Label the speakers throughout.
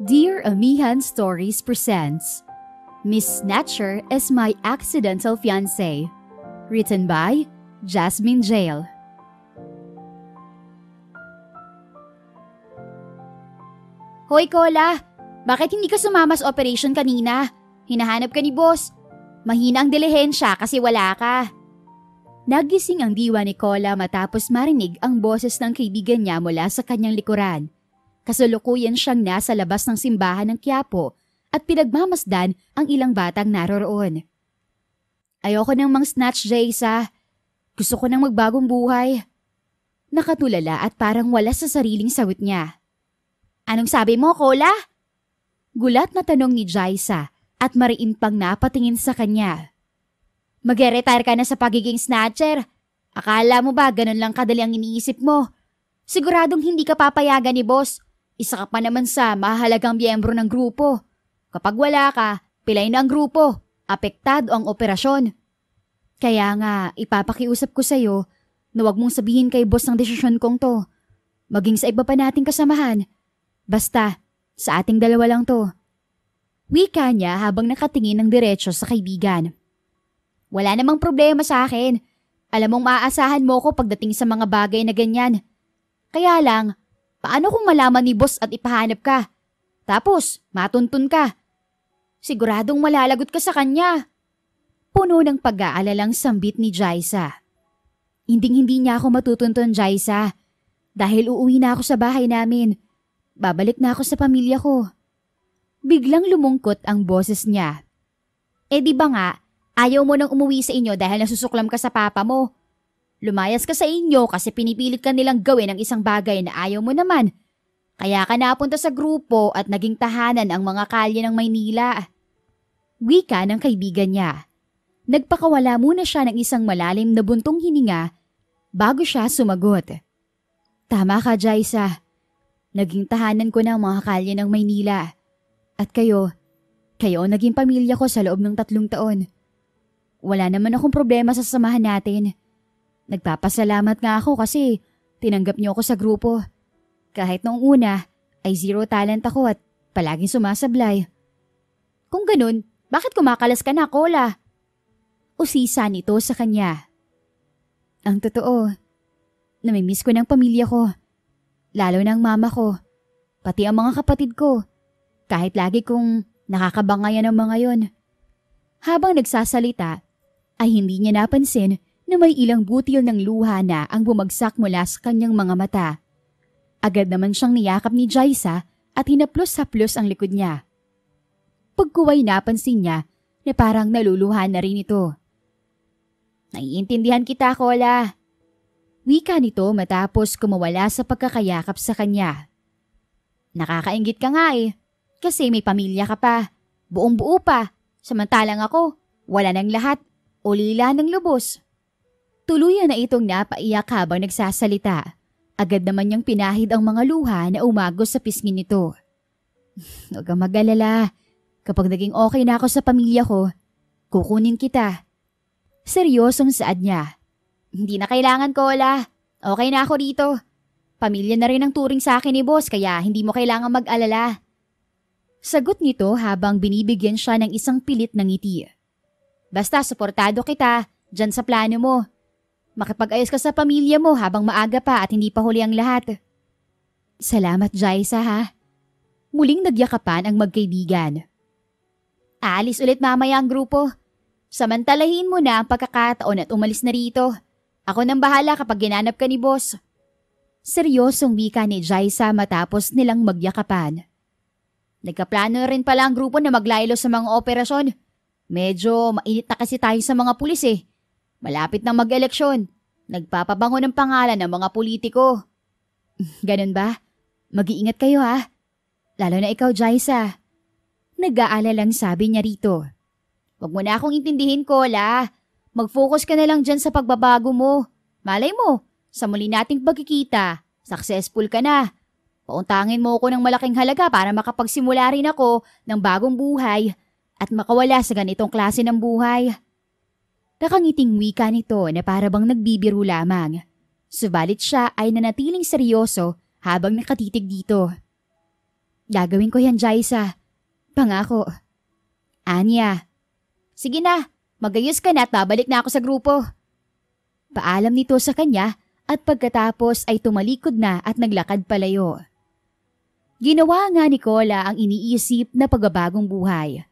Speaker 1: Dear Amihan Stories presents Miss Snatcher is My Accidental Fiancé. Written by Jasmine Jail. Hoy Kola, bakit hindi ka sumama sa operation kanina? Hinahanap ka ni boss. Mahina ang dilihensya kasi wala ka. Nagising ang diwa ni Kola matapos marinig ang boses ng kaibigan niya mula sa kanyang likuran. Kasalukuyan siyang nasa labas ng simbahan ng Quiapo at pinagmamasdan ang ilang batang naroroon. Ayoko nang mang-snatch, Jaysa. Gusto ko nang magbagong buhay. Nakatulala at parang wala sa sariling sawit niya. Anong sabi mo, Kola? Gulat na tanong ni Jaysa at mariin pang napatingin sa kanya. Mag-retire ka na sa pagiging snatcher. Akala mo ba ganun lang kadali ang iniisip mo? Siguradong hindi ka papayagan ni boss. Isa ka pa naman sa mahalagang miyembro ng grupo. Kapag wala ka, pilay na ang grupo. Apektado ang operasyon. Kaya nga, ipapakiusap ko sa'yo na huwag mong sabihin kay boss ang desisyon kong to. Maging sa iba pa nating kasamahan. Basta, sa ating dalawa lang to. Wika niya habang nakatingin ng diretso sa kaibigan. Wala namang problema sa akin. Alam mong maaasahan mo ko pagdating sa mga bagay na ganyan. Kaya lang, paano kung malaman ni boss at ipahanap ka? Tapos, matuntun ka. Siguradong malalagot ka sa kanya. Puno ng pag-aalalang sambit ni Jaysa. Hinding-hindi niya ako matutuntun, Jaysa. Dahil uuwi na ako sa bahay namin. Babalik na ako sa pamilya ko. Biglang lumungkot ang boses niya. Di ba nga, ayaw mo nang umuwi sa inyo dahil nasusuklam ka sa papa mo? Lumayas ka sa inyo kasi pinipilit ka nilang gawin ang isang bagay na ayaw mo naman. Kaya ka napunta sa grupo at naging tahanan ang mga kalye ng Maynila. Wika ng kaibigan niya. Nagpakawala muna siya ng isang malalim na buntong hininga bago siya sumagot. Tama ka, Jaysa. Naging tahanan ko na ang mga kalye ng Maynila. At kayo naging pamilya ko sa loob ng 3 taon. Wala naman akong problema sa samahan natin. Nagpapasalamat nga ako kasi tinanggap niyo ako sa grupo. Kahit noong una ay zero talent ako at palaging sumasablay. Kung ganun, bakit kumakalas ka na, Kola? Usisa nito sa kanya. Ang totoo, namimiss ko ng pamilya ko. Lalo ng mama ko, pati ang mga kapatid ko. Kahit lagi kong nakakabangayan ang mga yon. Habang nagsasalita, ay hindi niya napansin na may ilang butil ng luha na ang bumagsak mula sa kanyang mga mata. Agad naman siyang niyakap ni Jaysa at hinaplos-haplos ang likod niya. Pagkuway napansin niya na parang naluluhan na rin ito. Naiintindihan kita, Kola. Wika nito matapos kumawala sa pagkakayakap sa kanya. Nakakainggit ka nga kasi may pamilya ka pa, buong buo pa, samantalang ako, wala ng lahat, ulila ng lubos. Tuluyan na itong napaiyak habang nagsasalita. Agad naman niyang pinahid ang mga luha na umagos sa pisngi nito. Huwag kang mag-alala. Kapag naging okay na ako sa pamilya ko, kukunin kita. Seryosong saad niya. Hindi na kailangan, Kola. Okay na ako dito. Pamilya na rin ang turing sa akin ni boss kaya hindi mo kailangan mag-alala. Sagot nito habang binibigyan siya ng isang pilit na ngiti. Basta suportado kita dyan sa plano mo. Makipag-ayos ka sa pamilya mo habang maaga pa at hindi pa huli ang lahat. Salamat, Jaysa, ha? Muling nagyakapan ang magkaibigan. Aalis ulit mamaya ang grupo. Samantalahin mo na ang pagkakataon at umalis na rito. Ako nang bahala kapag ginanap ka ni boss. Seryosong wika ni Jaysa matapos nilang magyakapan. Nagkaplano rin pala ang grupo na maglaylo sa mga operasyon. Medyo mainit na kasi tayo sa mga pulis Malapit na mag-eleksyon. Nagpapabango ng pangalan ng mga politiko. Ganun ba? Mag-iingat kayo, ha? Lalo na ikaw, Jaysa. Nag-aalalang sabi niya rito. Huwag mo na akong intindihin, Kola. Mag-focus ka na lang dyan sa pagbabago mo. Malay mo, sa muli nating pagkikita, successful ka na. Pauntangin mo ako ng malaking halaga para makapagsimula rin ako ng bagong buhay at makawala sa ganitong klase ng buhay. Nakangiting wika nito na parabang nagbibiro lamang. Subalit siya ay nanatiling seryoso habang nakatitig dito. Gagawin ko yan, Jaisa. Pangako. Anya. Sige na, magayos ka na at babalik na ako sa grupo. Paalam nito sa kanya at pagkatapos ay tumalikod na at naglakad palayo. Ginawa nga ni Cola ang iniisip na pagbabagong buhay.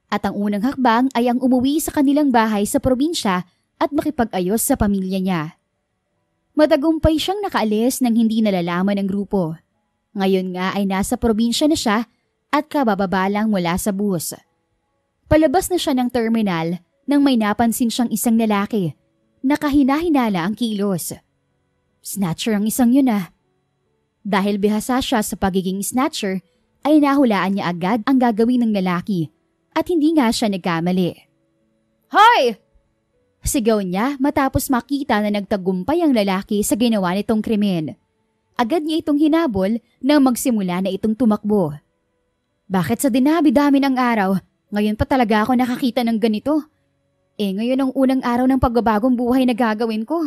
Speaker 1: At ang unang hakbang ay ang umuwi sa kanilang bahay sa probinsya at makipag-ayos sa pamilya niya. Matagumpay siyang nakaalis nang hindi nalalaman ng grupo. Ngayon nga ay nasa probinsya na siya at kabababa lang mula sa bus. Palabas na siya ng terminal nang may napansin siyang isang lalaki. Nakahina-hinala ang kilos. Snatcher ang isang yun ah. Dahil bihasa siya sa pagiging snatcher, ay nahulaan niya agad ang gagawin ng lalaki at hindi nga siya nagkamali. Hoy! Sigaw niya matapos makita na nagtagumpay ang lalaki sa ginawa nitong krimen. Agad niya itong hinabol nang magsimula na itong tumakbo. Bakit sa dinabi-dami ng araw, ngayon pa talaga ako nakakita ng ganito? Ngayon ang unang araw ng pagbabagong buhay na gagawin ko.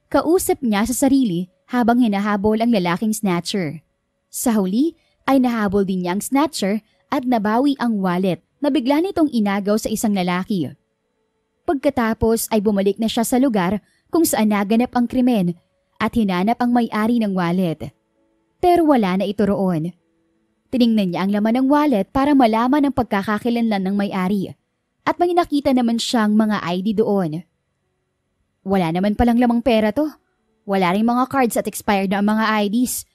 Speaker 1: Kausap niya sa sarili habang hinahabol ang lalaking snatcher. Sa huli ay nahabol din niya ang snatcher at nabawi ang wallet na bigla nitong inagaw sa isang lalaki. Pagkatapos ay bumalik na siya sa lugar kung saan naganap ang krimen at hinanap ang may-ari ng wallet. Pero wala na ito roon. Tiningnan niya ang laman ng wallet para malaman ang pagkakakilanlan ng may-ari at may nakita naman siyang mga ID doon. Wala naman palang lamang pera to. Wala ring mga cards at expired na ang mga IDs.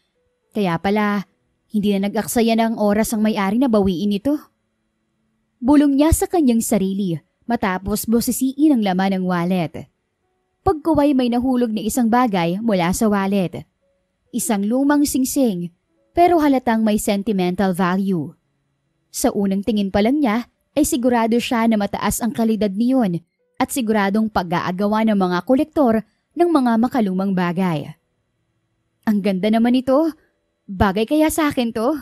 Speaker 1: Kaya pala, hindi na nag-aksaya ng oras ang may-ari na bawiin ito. Bulong niya sa kanyang sarili matapos bosisiin ang laman ng wallet. Pagkuway may nahulog na isang bagay mula sa wallet. Isang lumang singsing pero halatang may sentimental value. Sa unang tingin pa lang niya ay sigurado siya na mataas ang kalidad niyon at siguradong pag-aagawa ng mga kolektor ng mga makalumang bagay. Ang ganda naman ito. Bagay kaya sa akin to?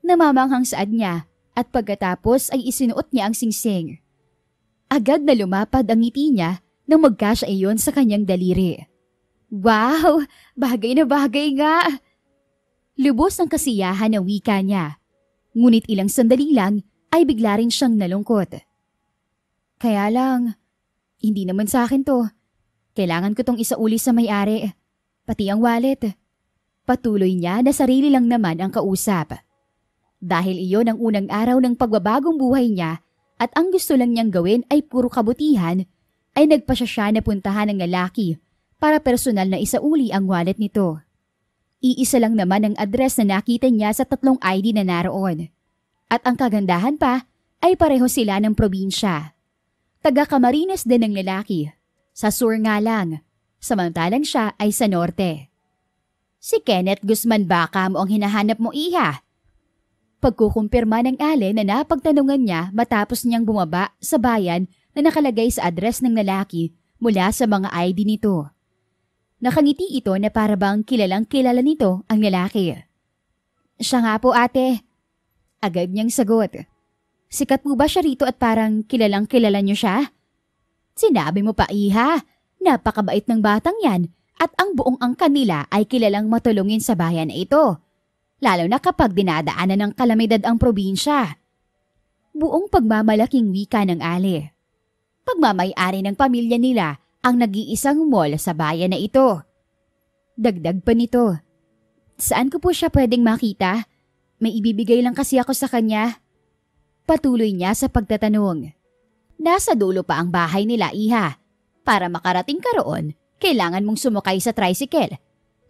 Speaker 1: Namamanghang saad niya at pagkatapos ay isinuot niya ang singsing. Agad na lumapad ang ngiti niya nang magkasya iyon sa kanyang daliri. Wow! Bagay na bagay nga! Lubos ang kasiyahan ng wika niya. Ngunit ilang sandali lang ay bigla rin siyang nalungkot. Kaya lang, hindi naman sa akin to. Kailangan ko tong isauli sa may-ari. Pati ang wallet. Patuloy niya na sarili lang naman ang kausap. Dahil iyon ang unang araw ng pagbabagong buhay niya at ang gusto lang niyang gawin ay puro kabutihan, ay nagpasya siya na puntahan ng lalaki para personal na isauli ang wallet nito. Iisa lang naman ang address na nakita niya sa 3 ID na naroon. At ang kagandahan pa ay pareho sila ng probinsya. Taga Camarines din ang lalaki. Sa sur nga lang, samantalang siya ay sa norte. Si Kenneth Guzman baka mo ang hinahanap mo, iha? Pagkukumpirma ng Ale na napagtanungan niya matapos niyang bumaba sa bayan na nakalagay sa address ng lalaki mula sa mga ID nito. Nakangiti ito na parabang kilalang kilala nito ang lalaki. Siya nga po, ate. Agad niyang sagot. Sikat po ba siya rito at parang kilalang kilala niyo siya? Sinabi mo pa, iha. Napakabait ng batang yan at ang buong angkan nila ay kilalang matulungin sa bayan na ito. Lalo na kapag dinadaanan ng kalamidad ang probinsya. Buong pagmamalaking wika ng Ale. Pagmamay-ari ng pamilya nila ang nag-iisang mall sa bayan na ito. Dagdag pa nito. Saan ko po siya pwedeng makita? May ibibigay lang kasi ako sa kanya. Patuloy niya sa pagtatanong. Nasa dulo pa ang bahay nila, iha. Para makarating ka roon, kailangan mong sumakay sa tricycle.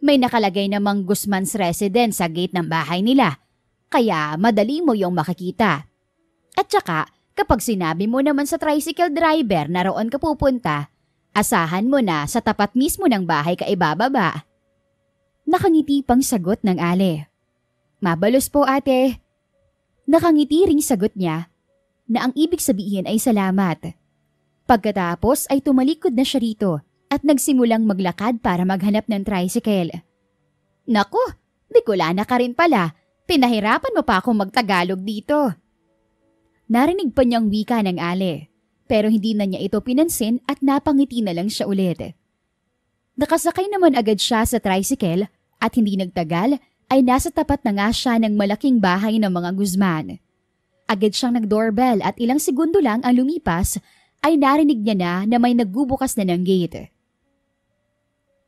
Speaker 1: May nakalagay namang Guzman's Residence sa gate ng bahay nila, kaya madali mo yung makikita. At saka, kapag sinabi mo naman sa tricycle driver na roon ka pupunta, asahan mo na sa tapat mismo ng bahay ka ibababa. Nakangiti pang sagot ng Ale. Mabalos po, ate. Nakangiti ring sagot niya na ang ibig sabihin ay salamat. Pagkatapos ay tumalikod na siya rito at nagsimulang maglakad para maghanap ng tricycle. Naku, Bicolana ka rin pala. Pinahirapan mo pa akong magtagalog dito. Narinig pa niyang wika ng Ale, pero hindi na niya ito pinansin at napangiti na lang siya ulit. Nakasakay naman agad siya sa tricycle at hindi nagtagal ay nasa tapat na nga siya ng malaking bahay ng mga Guzman. Agad siyang nag-doorbell at ilang segundo lang ang lumipas ay narinig niya na may nagbubukas na ng gate.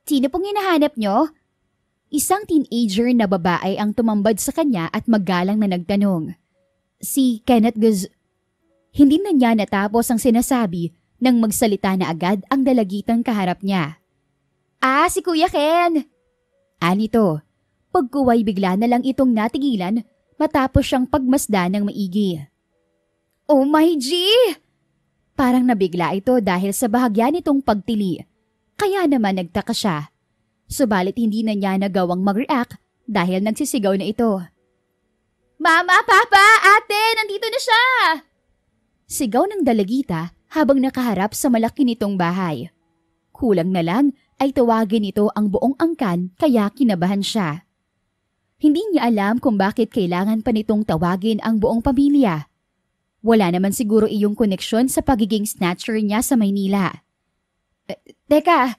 Speaker 1: Sino pong hinahanap nyo? Isang teenager na babae ang tumambad sa kanya at maggalang na nagtanong. Si Kenneth Hindi na niya natapos ang sinasabi nang magsalita na agad ang dalagitang kaharap niya. Si Kuya Ken! Anito, pagkuway bigla na lang itong natigilan matapos siyang pagmasdan ng maigi. Oh my G! Parang nabigla ito dahil sa bahagya nitong pagtili. Kaya naman nagtaka siya. Subalit hindi na niya nagawang mag-react dahil nagsisigaw na ito. Mama, Papa, Ate, nandito na siya! Sigaw ng dalagita habang nakaharap sa malaki nitong bahay. Kulang na lang ay tawagin ito ang buong angkan kaya kinabahan siya. Hindi niya alam kung bakit kailangan pa nitong tawagin ang buong pamilya. Wala naman siguro iyong koneksyon sa pagiging snatcher niya sa Maynila. Teka,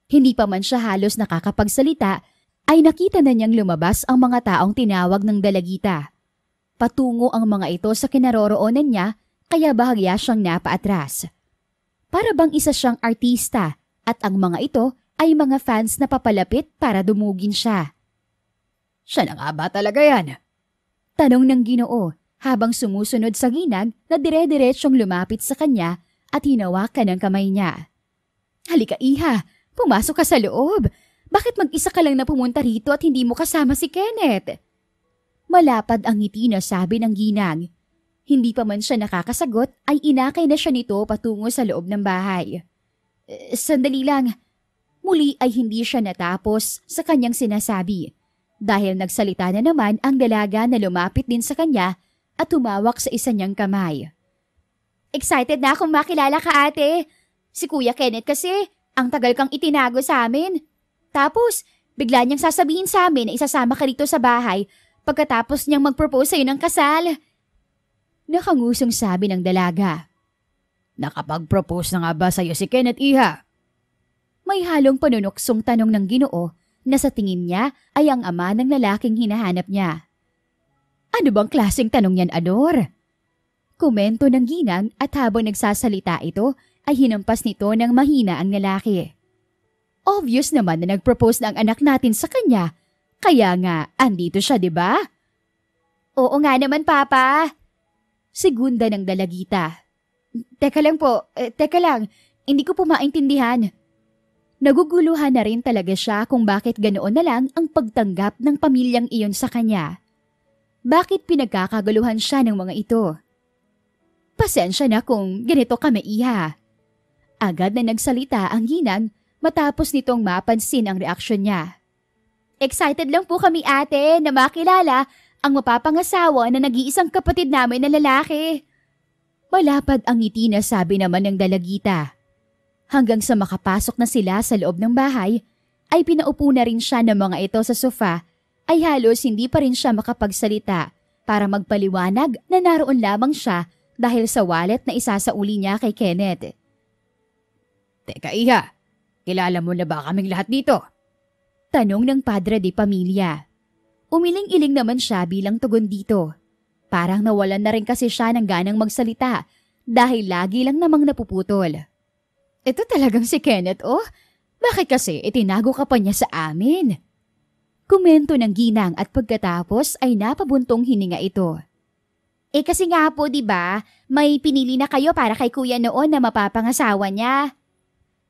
Speaker 1: hindi pa man siya halos nakakapagsalita ay nakita na niyang lumabas ang mga taong tinawag ng dalagita. Patungo ang mga ito sa kinaroroonan niya kaya bahagya siyang napaatras. Para bang isa siyang artista at ang mga ito ay mga fans na papalapit para dumugin siya. Siya na nga ba talaga yan? Tanong ng Ginoo habang sumusunod sa ginag na dire-diretsyong lumapit sa kanya at hinawakan ang kamay niya. Halika Iha, pumasok ka sa loob. Bakit mag-isa ka lang na pumunta rito at hindi mo kasama si Kenneth? Malapad ang ngiti na sabi ng ginang. Hindi pa man siya nakakasagot ay inakay na siya nito patungo sa loob ng bahay. Sandali lang. Muli ay hindi siya natapos sa kanyang sinasabi dahil nagsalita na naman ang dalaga na lumapit din sa kanya at tumawak sa isa niyang kamay. Excited na akong makilala ka ate. Si Kuya Kenneth kasi ang tagal kang itinago sa amin. Tapos bigla niyang sasabihin sa amin na isasama ka rito sa bahay pagkatapos niyang mag-propose sa'yo ng kasal. Nakangusong sabi ng dalaga. Nakapag-propose na nga ba sa'yo si Kenneth Iha? May halong panunuksong tanong ng Ginoo na sa tingin niya ay ang ama ng lalaking hinahanap niya. Ano bang klaseng tanong yan, Ador? Komento ng ginang at habang nagsasalita ito ay hinampas nito ng mahina ang lalaki. Obvious naman na nag-propose na ang anak natin sa kanya. Kaya nga, andito siya, di ba? Oo nga naman, Papa. Segunda ng dalagita. Teka lang. Hindi ko po maintindihan. Naguguluhan na rin talaga siya kung bakit ganoon na lang ang pagtanggap ng pamilyang iyon sa kanya. Bakit pinagkakagaluhan siya ng mga ito? Pasensya na kung ganito kami Iha. Agad na nagsalita ang ginang matapos nitong mapansin ang reaksyon niya. Excited lang po kami ate na makilala ang mapapangasawa na nag-iisang kapatid namin na lalaki. Malapad ang ngiti na sabi naman ng dalagita. Hanggang sa makapasok na sila sa loob ng bahay, ay pinaupo na rin siya ng mga ito sa sofa, ay halos hindi pa rin siya makapagsalita para magpaliwanag na naroon lamang siya dahil sa wallet na isasauli niya kay Kenneth. Teka Iha, kilala mo na ba kaming lahat dito? Tanong ng padre de pamilya. Umiling-iling naman siya bilang tugon dito. Parang nawalan na rin kasi siya ng ganang magsalita dahil lagi lang namang napuputol. Ito talagang si Kenneth oh? Bakit kasi itinago ka pa niya sa amin? Komento ng ginang at pagkatapos ay napabuntong hininga ito. Kasi nga po 'di ba, may pinili na kayo para kay kuya noon na mapapangasawa niya.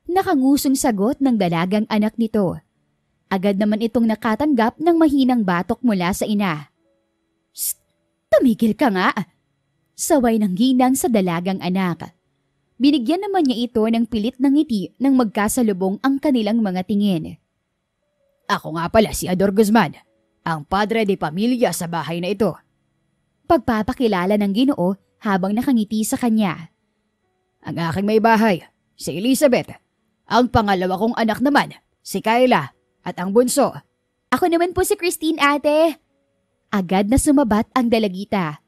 Speaker 1: Nakangusong sagot ng dalagang anak nito. Agad naman itong nakatanggap ng mahinang batok mula sa ina. Shh! Tumigil ka nga! Saway ng ginang sa dalagang anak. Binigyan naman niya ito ng pilit ng ngiti nang magkasalubong ang kanilang mga tingin. Ako nga pala si Ador Guzman, ang padre de pamilya sa bahay na ito. Pagpapakilala ng Ginoo habang nakangiti sa kanya. Ang aking may bahay, si Elizabeth. Ang pangalawa kong anak naman, si Kayla. At ang bunso. Ako naman po si Christine ate. Agad na sumabat ang dalagita.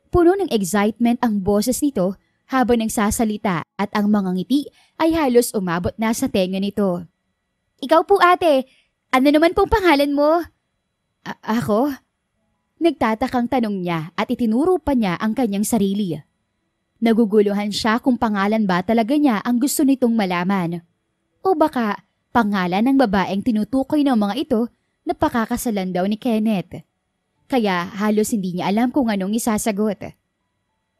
Speaker 1: Puno ng excitement ang boses nito habang nagsasalita at ang mga ngiti ay halos umabot na sa tenga nito. Ikaw po ate, ano naman pong pangalan mo? Ako? Nagtatakang tanong niya at itinuro pa niya ang kanyang sarili. Naguguluhan siya kung pangalan ba talaga niya ang gusto nitong malaman. O baka pangalan ng babaeng tinutukoy ng mga ito na pakakasalan daw ni Kenneth. Kaya halos hindi niya alam kung anong isasagot.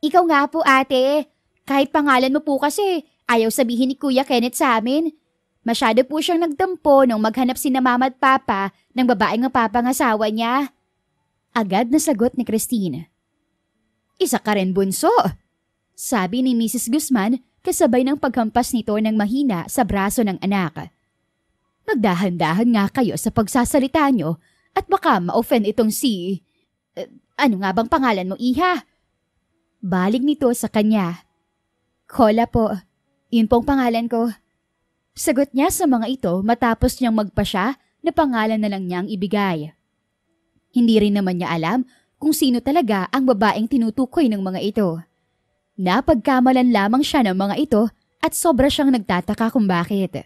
Speaker 1: Ikaw nga po ate, kahit pangalan mo po kasi ayaw sabihin ni Kuya Kenneth sa amin. Masyado po siyang nagtampo nung maghanap sina mama at papa ng babaeng mapapangasawa niya. Agad na sagot ni Christine. Isa ka rin bunso, sabi ni Mrs. Guzman kasabay ng paghampas nito ng mahina sa braso ng anak. Magdahan-dahan nga kayo sa pagsasalita nyo at baka ma-offend itong si... ano nga bang pangalan mo, Iha? Balik nito sa kanya. Cola po, yun pong pangalan ko. Sagot niya sa mga ito matapos niyang magpasya na pangalan na lang niyang ibigay. Hindi rin naman niya alam kung sino talaga ang babaeng tinutukoy ng mga ito. Napagkamalan lamang siya ng mga ito at sobra siyang nagtataka kung bakit.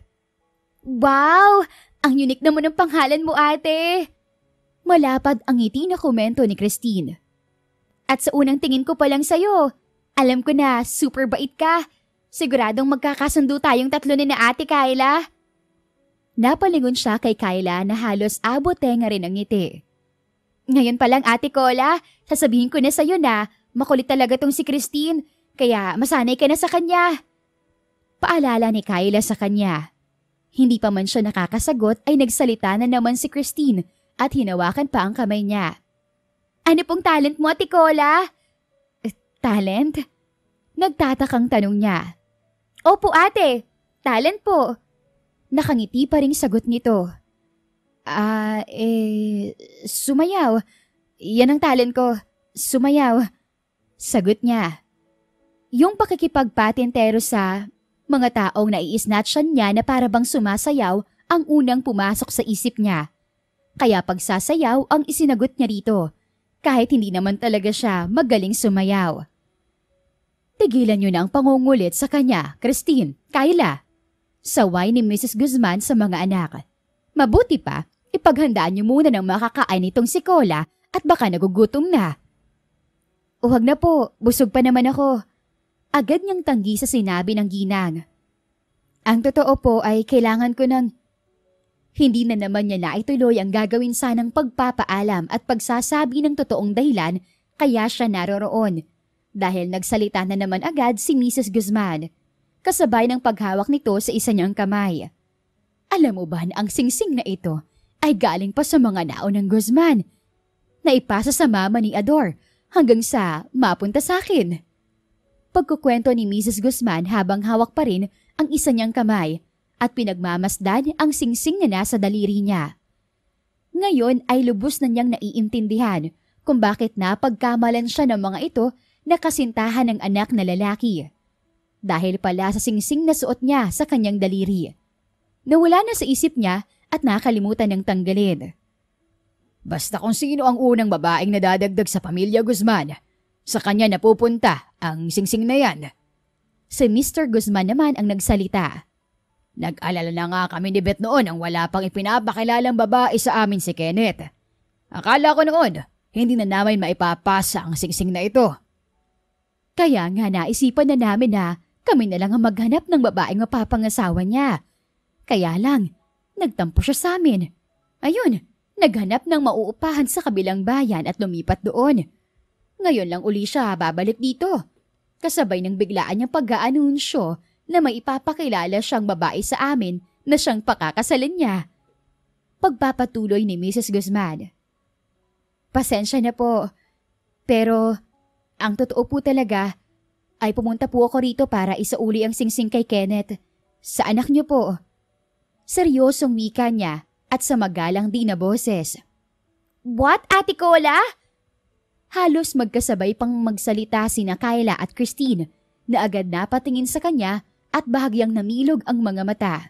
Speaker 1: Wow! Ang unique naman ng pangalan mo ate! Malapad ang ngiti na komento ni Christine. At sa unang tingin ko pa lang sa'yo, alam ko na super bait ka. Siguradong magkakasundo tayong tatlo ni na ate Kyla. Napalingon siya kay Kyla na halos abot tenga rin ang ngiti. Ngayon pa lang ate Cola, sasabihin ko na sa'yo na makulit talaga tong si Christine, kaya masanay ka na sa kanya. Paalala ni Kyla sa kanya. Hindi pa man siya nakakasagot ay nagsalita na naman si Christine at hinawakan pa ang kamay niya. Ano pong talent mo ate Cola? Talent? Nagtatakang tanong niya. Opo ate, talent po. Nakangiti pa ring sagot nito. Sumayaw. Yan ang talent ko. Sumayaw. Sagot niya. Yung pakikipagpatintero sa mga taong nai-snatchan niya na para bang sumasayaw ang unang pumasok sa isip niya. Kaya pagsasayaw ang isinagot niya rito, kahit hindi naman talaga siya magaling sumayaw. Tigilan niyo na ang pangungulit sa kanya, Christine, Kyla. Saway ni Mrs. Guzman sa mga anak. Mabuti pa, ipaghandaan niyo muna ng makakain nitong si Cola at baka nagugutom na. Huwag na po, busog pa naman ako. Agad niyang tanggi sa sinabi ng ginang. Ang totoo po ay kailangan ko ng... Hindi na naman niya naituloy ang gagawin sanang pagpapaalam at pagsasabi ng totoong dahilan kaya siya naroroon. Dahil nagsalita na naman agad si Mrs. Guzman, kasabay ng paghawak nito sa isa niyang kamay. Alam mo ba na ang singsing na ito ay galing pa sa mga naunang Guzman? Naipasa sa mama ni Ador hanggang sa mapunta sa akin. Pagkukwento ni Mrs. Guzman habang hawak pa rin ang isa niyang kamay at pinagmamasdan ang singsing na nasa daliri niya. Ngayon ay lubos na niyang naiintindihan kung bakit napagkamalan siya ng mga ito na kasintahan ng anak na lalaki. Dahil pala sa singsing na suot niya sa kanyang daliri. Nawala na sa isip niya at nakalimutan ng tanggalin. Basta kung sino ang unang babaeng nadadagdag sa pamilya Guzman, sa kanya napupunta ang singsing na yan. Si Mr. Guzman naman ang nagsalita. Nag-alala na nga kami ni Beth noon ang wala pang ipinapakilalang babae sa amin si Kenneth. Akala ko noon, hindi na namin maipapasa ang singsing na ito. Kaya nga naisipan na namin na kami na lang ang maghanap ng babaeng mapapangasawa niya. Kaya lang, nagtampo siya sa amin. Ayun, naghanap ng mauupahan sa kabilang bayan at lumipat doon. Ngayon lang uli siya babalik dito. Kasabay ng biglaan niyang pag-aanunsyo na may ipapakilala siyang babae sa amin na siyang pakakasalin niya. Pagpapatuloy ni Mrs. Guzman. Pasensya na po, pero ang totoo po talaga ay pumunta po ako rito para isauli ang singsing kay Kenneth. Sa anak niyo po. Seryosong wika niya at sa magalang din na boses. What, Ate Cola? Halos magkasabay pang magsalita sina Kyla at Christine na agad napatingin sa kanya at bahagyang namilog ang mga mata.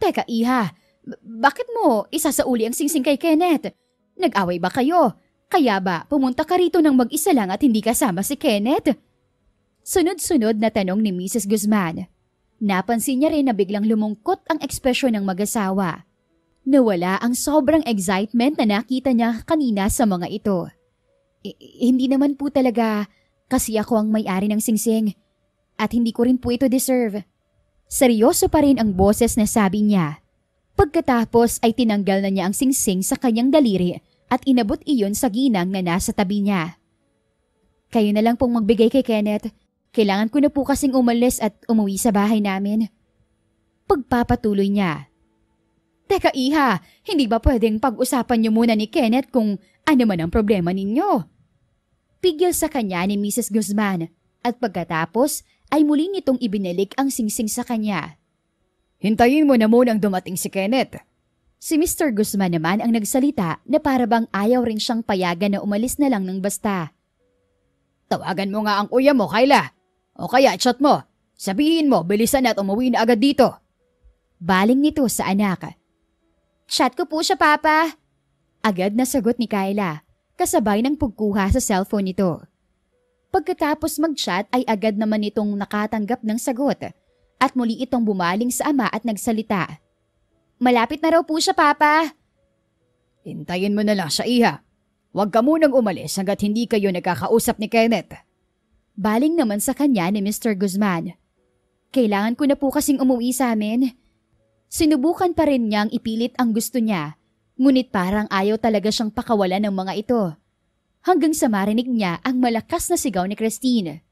Speaker 1: Teka, Iha, bakit mo isasauli ang singsing kay Kenneth? Nag-away ba kayo? Kaya ba pumunta ka rito ng mag-isa lang at hindi kasama si Kenneth? Sunod-sunod na tanong ni Mrs. Guzman. Napansin niya rin na biglang lumungkot ang ekspresyon ng mag-asawa. Nawala ang sobrang excitement na nakita niya kanina sa mga ito. Hindi naman po talaga kasi ako ang may-ari ng singsing at hindi ko rin po ito deserve. Seryoso pa rin ang boses na sabi niya. Pagkatapos ay tinanggal na niya ang singsing sa kanyang daliri at inabot iyon sa ginang na nasa tabi niya. Kayo na lang pong magbigay kay Kenneth. Kailangan ko na po kasing umalis at umuwi sa bahay namin. Pagpapatuloy niya. Teka iha, hindi ba pwedeng pag-usapan niyo muna ni Kenneth kung ano man ang problema ninyo? Pigil sa kanya ni Mrs. Guzman at pagkatapos ay muli nitong ibinalik ang singsing sa kanya.
Speaker 2: Hintayin mo na munang dumating si Kenneth.
Speaker 1: Si Mr. Guzman naman ang nagsalita na para bang ayaw rin siyang payagan na umalis na lang ng basta.
Speaker 2: Tawagan mo nga ang kuya mo, Kyla. O kaya chat mo. Sabihin mo, bilisan at umuwi na agad dito.
Speaker 1: Baling nito sa anak. Chat ko po siya, Papa. Agad na sagot ni Kyla, kasabay ng pagkuha sa cellphone nito. Pagkatapos mag-chat ay agad naman itong nakatanggap ng sagot at muli itong bumaling sa ama at nagsalita. Malapit na raw po siya, Papa.
Speaker 2: Hintayin mo na lang siya, iha. Huwag ka munang umalis hanggat hindi kayo nagkakausap ni Kenneth.
Speaker 1: Baling naman sa kanya ni Mr. Guzman. Kailangan ko na po kasing umuwi sa amin. Sinubukan pa rin niyang ipilit ang gusto niya, ngunit parang ayaw talaga siyang pakawalan ng mga ito. Hanggang sa marinig niya ang malakas na sigaw ni Christine.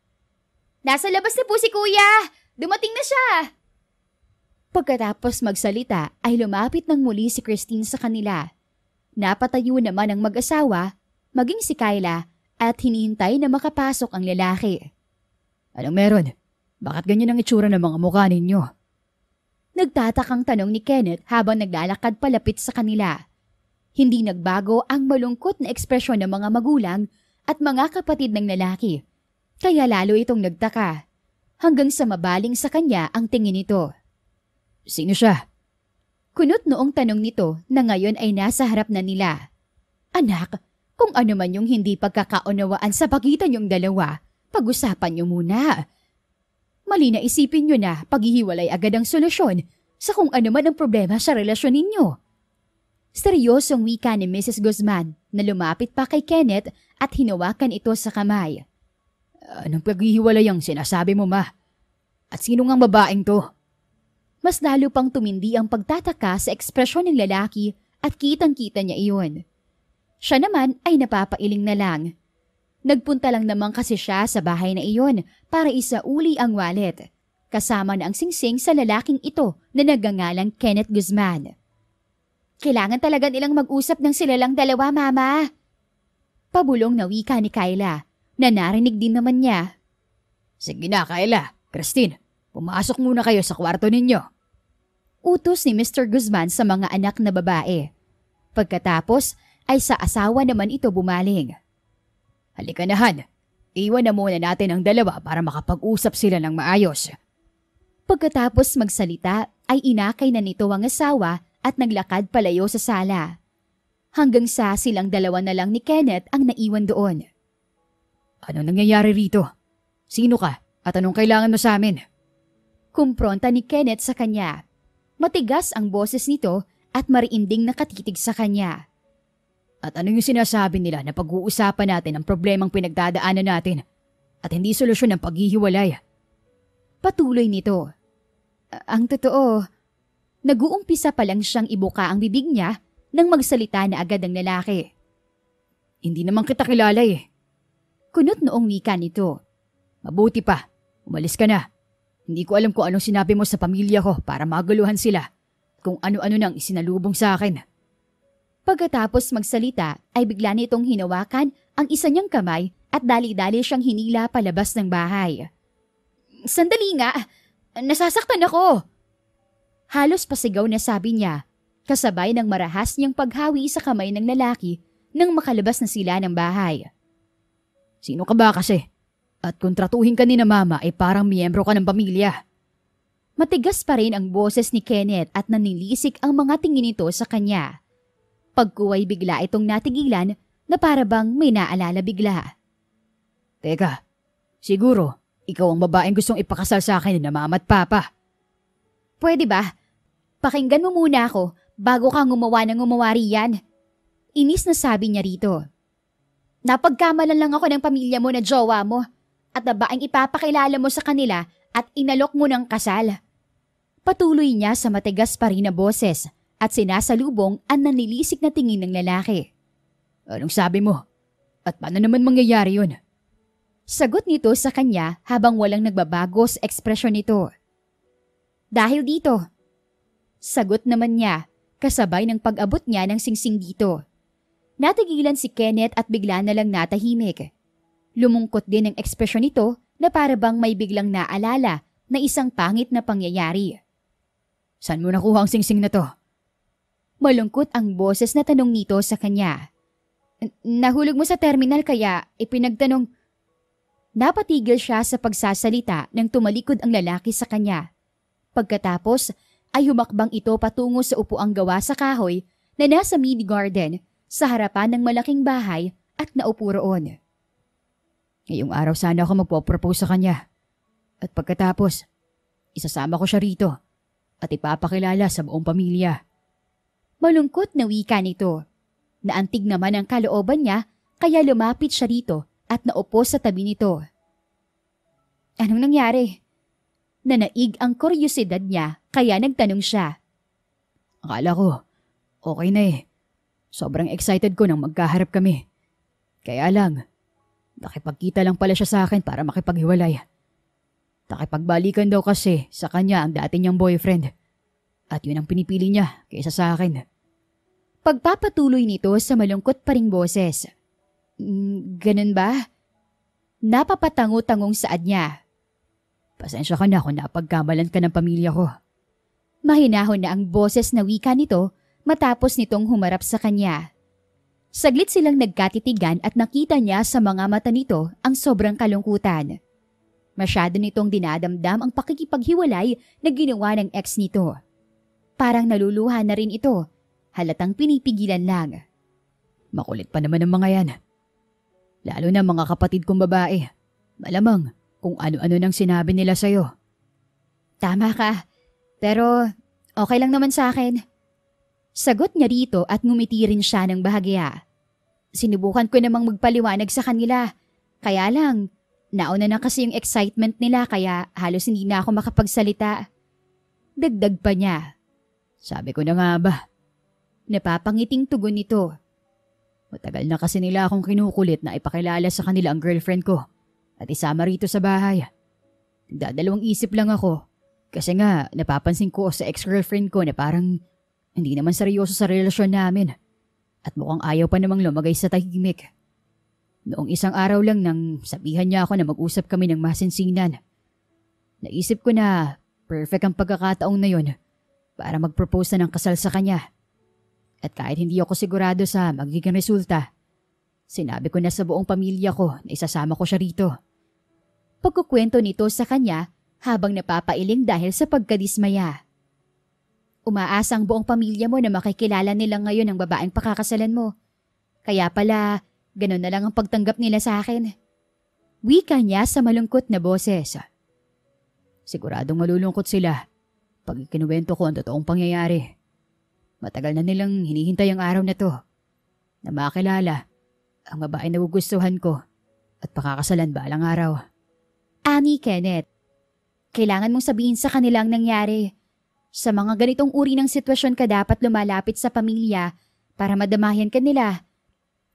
Speaker 1: Nasa labas na po si Kuya! Dumating na siya! Pagkatapos magsalita ay lumapit ng muli si Christine sa kanila. Napatayo naman ang mag-asawa, maging si Kyla, at hinihintay na makapasok ang lalaki.
Speaker 2: Anong meron? Bakit ganyan ang itsura ng mga mukha ninyo?
Speaker 1: Nagtatakang tanong ni Kenneth habang naglalakad palapit sa kanila. Hindi nagbago ang malungkot na ekspresyon ng mga magulang at mga kapatid ng lalaki. Kaya lalo itong nagtaka. Hanggang sa mabaling sa kanya ang tingin nito.
Speaker 2: Sino siya?
Speaker 1: Kunot noong tanong nito na ngayon ay nasa harap na nila. Anak, kung ano man yung hindi pagkakaunawaan sa pagitan yung dalawa, pag-usapan niyo muna. Mali na isipin niyo na paghihiwalay agad ang solusyon sa kung ano man ang problema sa relasyon ninyo. Seryosong wika ni Mrs. Guzman na lumapit pa kay Kenneth at hinawakan ito sa kamay.
Speaker 2: Anong paghihiwalay ang sinasabi mo, ma? At sino ngang babaeng to?
Speaker 1: Mas lalo pang tumindi ang pagtataka sa ekspresyon ng lalaki at kitang-kita niya iyon. Siya naman ay napapailing na lang. Nagpunta lang naman kasi siya sa bahay na iyon para isauli ang wallet. Kasama na ang singsing sa lalaking ito na nagngangalang Kenneth Guzman. Kailangan talaga nilang mag-usap ng sila lang dalawa, Mama. Pabulong na wika ni Kyla na narinig din naman niya.
Speaker 2: Sige na, Kyla. Christine, pumasok muna kayo sa kwarto ninyo.
Speaker 1: Utos ni Mr. Guzman sa mga anak na babae. Pagkatapos ay sa asawa naman ito bumaling.
Speaker 2: Halika na, Han. Iwan na muna natin ang dalawa para makapag-usap sila ng maayos.
Speaker 1: Pagkatapos magsalita ay inakay na nito ang asawa at naglakad palayo sa sala. Hanggang sa silang dalawa na lang ni Kenneth ang naiwan doon.
Speaker 2: Ano nangyayari rito? Sino ka at anong kailangan mo sa amin?
Speaker 1: Kumpronta ni Kenneth sa kanya. Matigas ang boses nito at mariinding nakatitig sa kanya.
Speaker 2: At ano yung sinasabi nila na pag-uusapan natin ang problemang pinagdadaanan natin at hindi solusyon ng paghihiwalay?
Speaker 1: Patuloy nito. Ang totoo, nag-uumpisa pa lang siyang ibuka ang bibig niya nang magsalita na agad ang lalaki.
Speaker 2: Hindi naman kita kilala eh.
Speaker 1: Kunot noong wika nito.
Speaker 2: Mabuti pa, umalis ka na. Hindi ko alam kung anong sinabi mo sa pamilya ko para maguluhan sila. Kung ano-ano nang isinalubong sa akin.
Speaker 1: Pagkatapos magsalita ay bigla nitong hinawakan ang isa niyang kamay at dali-dali siyang hinila palabas ng bahay. Sandali nga! Nasasaktan ako! Halos pasigaw na sabi niya, kasabay ng marahas niyang paghawi sa kamay ng lalaki nang makalabas na sila ng bahay.
Speaker 2: Sino ka ba kasi? At kung tratuhin ka ni na mama ay parang miyembro ka ng pamilya.
Speaker 1: Matigas pa rin ang boses ni Kenneth at nanilisik ang mga tingin nito sa kanya. Pagkuway bigla itong natigilan na para bang may naalala bigla.
Speaker 2: Teka, siguro ikaw ang babaeng gustong ipakasal sa akin ni na mama at papa.
Speaker 1: Pwede ba? Pakinggan mo muna ako bago ka gumawa ng gumawa riyan. Inis na sabi niya rito. Napagkamalan lang ako ng pamilya mo na jowa mo at nabaing ipapakilala mo sa kanila at inalok mo ng kasal. Patuloy niya sa matigas pa rin na boses at sinasalubong ang nanlilisik na tingin ng lalaki.
Speaker 2: Anong sabi mo? At paano naman mangyayari yun?
Speaker 1: Sagot nito sa kanya habang walang nagbabago sa ekspresyon nito. Dahil dito. Sagot naman niya kasabay ng pag-abot niya ng singsing dito. Natigilan si Kenneth at bigla na lang natahimik. Lumungkot din ang ekspresyon nito na para bang may biglang naalala na isang pangit na pangyayari.
Speaker 2: Saan mo nakuha ang singsing na to?
Speaker 1: Malungkot ang boses na tanong nito sa kanya. Nahulog mo sa terminal kaya ipinagtanong. Napatigil siya sa pagsasalita nang tumalikod ang lalaki sa kanya. Pagkatapos ay humakbang ito patungo sa upuang gawa sa kahoy na nasa mini garden sa harapan ng malaking bahay at naupo roon.
Speaker 2: Ngayong araw sana ako magpo-propose sa kanya. At pagkatapos, isasama ko siya rito at ipapakilala sa buong pamilya.
Speaker 1: Malungkot na wika nito. Naantig naman ang kalooban niya kaya lumapit siya rito at naupo sa tabi nito. Anong nangyari? Nanaig ang kuryosidad niya kaya nagtanong siya.
Speaker 2: Akala ko, okay na eh. Sobrang excited ko nang magkaharap kami. Kaya lang, nakipagkita lang pala siya sa akin para makipaghiwalay. Nakipagbalikan daw kasi sa kanya ang dati niyang boyfriend. At yun ang pinipili niya kaysa sa akin.
Speaker 1: Pagpapatuloy nito sa malungkot pa ring boses. Ganun ba? Napapatango-tangong saad niya.
Speaker 2: Pasensya ka na kung napagkamalan ka ng pamilya ko.
Speaker 1: Mahinahon na ang boses na wika nito matapos nitong humarap sa kanya. Saglit silang nagkatitigan at nakita niya sa mga mata nito ang sobrang kalungkutan. Masyado nitong dinadamdam ang pakikipaghiwalay na ginawa ng ex nito. Parang naluluha na rin ito, halatang pinipigilan lang.
Speaker 2: Makulit pa naman ang mga yan. Lalo na mga kapatid kong babae. Malamang kung ano-ano nang sinabi nila sa'yo.
Speaker 1: Tama ka, pero okay lang naman sa akin. Sagot niya rito at ngumiti rin siya ng bahagya. Sinubukan ko namang magpaliwanag sa kanila. Kaya lang, nauna na kasi yung excitement nila kaya halos hindi na ako makapagsalita. Dagdag pa niya.
Speaker 2: Sabi ko na nga ba?
Speaker 1: Napapangiting tugon nito.
Speaker 2: Matagal na kasi nila akong kinukulit na ipakilala sa kanila ang girlfriend ko at isama rito sa bahay. Nagdadalawang isip lang ako kasi nga napapansin ko sa ex-girlfriend ko na parang hindi naman seryoso sa relasyon namin at mukhang ayaw pa namang lumagay sa tahimik. Noong isang araw lang nang sabihan niya ako na mag-usap kami ng masinsinan. Naisip ko na perfect ang pagkakataong na yun para mag-propose na ng kasal sa kanya. At kahit hindi ako sigurado sa magiging resulta, sinabi ko na sa buong pamilya ko na isasama ko siya rito.
Speaker 1: Pagkukwento nito sa kanya habang napapailing dahil sa pagkadismaya. Umaasa ang buong pamilya mo na makikilala nila ngayon ang babaeng pakakasalan mo. Kaya pala, ganun na lang ang pagtanggap nila sa akin. Wika niya sa malungkot na boses.
Speaker 2: Siguradong malulungkot sila pag ikinuwento ko ang totoong pangyayari. Matagal na nilang hinihintay ang araw na to na makilala ang babaeng nagugustuhan ko at pakakasalan balang araw.
Speaker 1: Ani Kenneth, kailangan mong sabihin sa kanila ang nangyari. Sa mga ganitong uri ng sitwasyon ka dapat lumalapit sa pamilya para madamayan ka nila.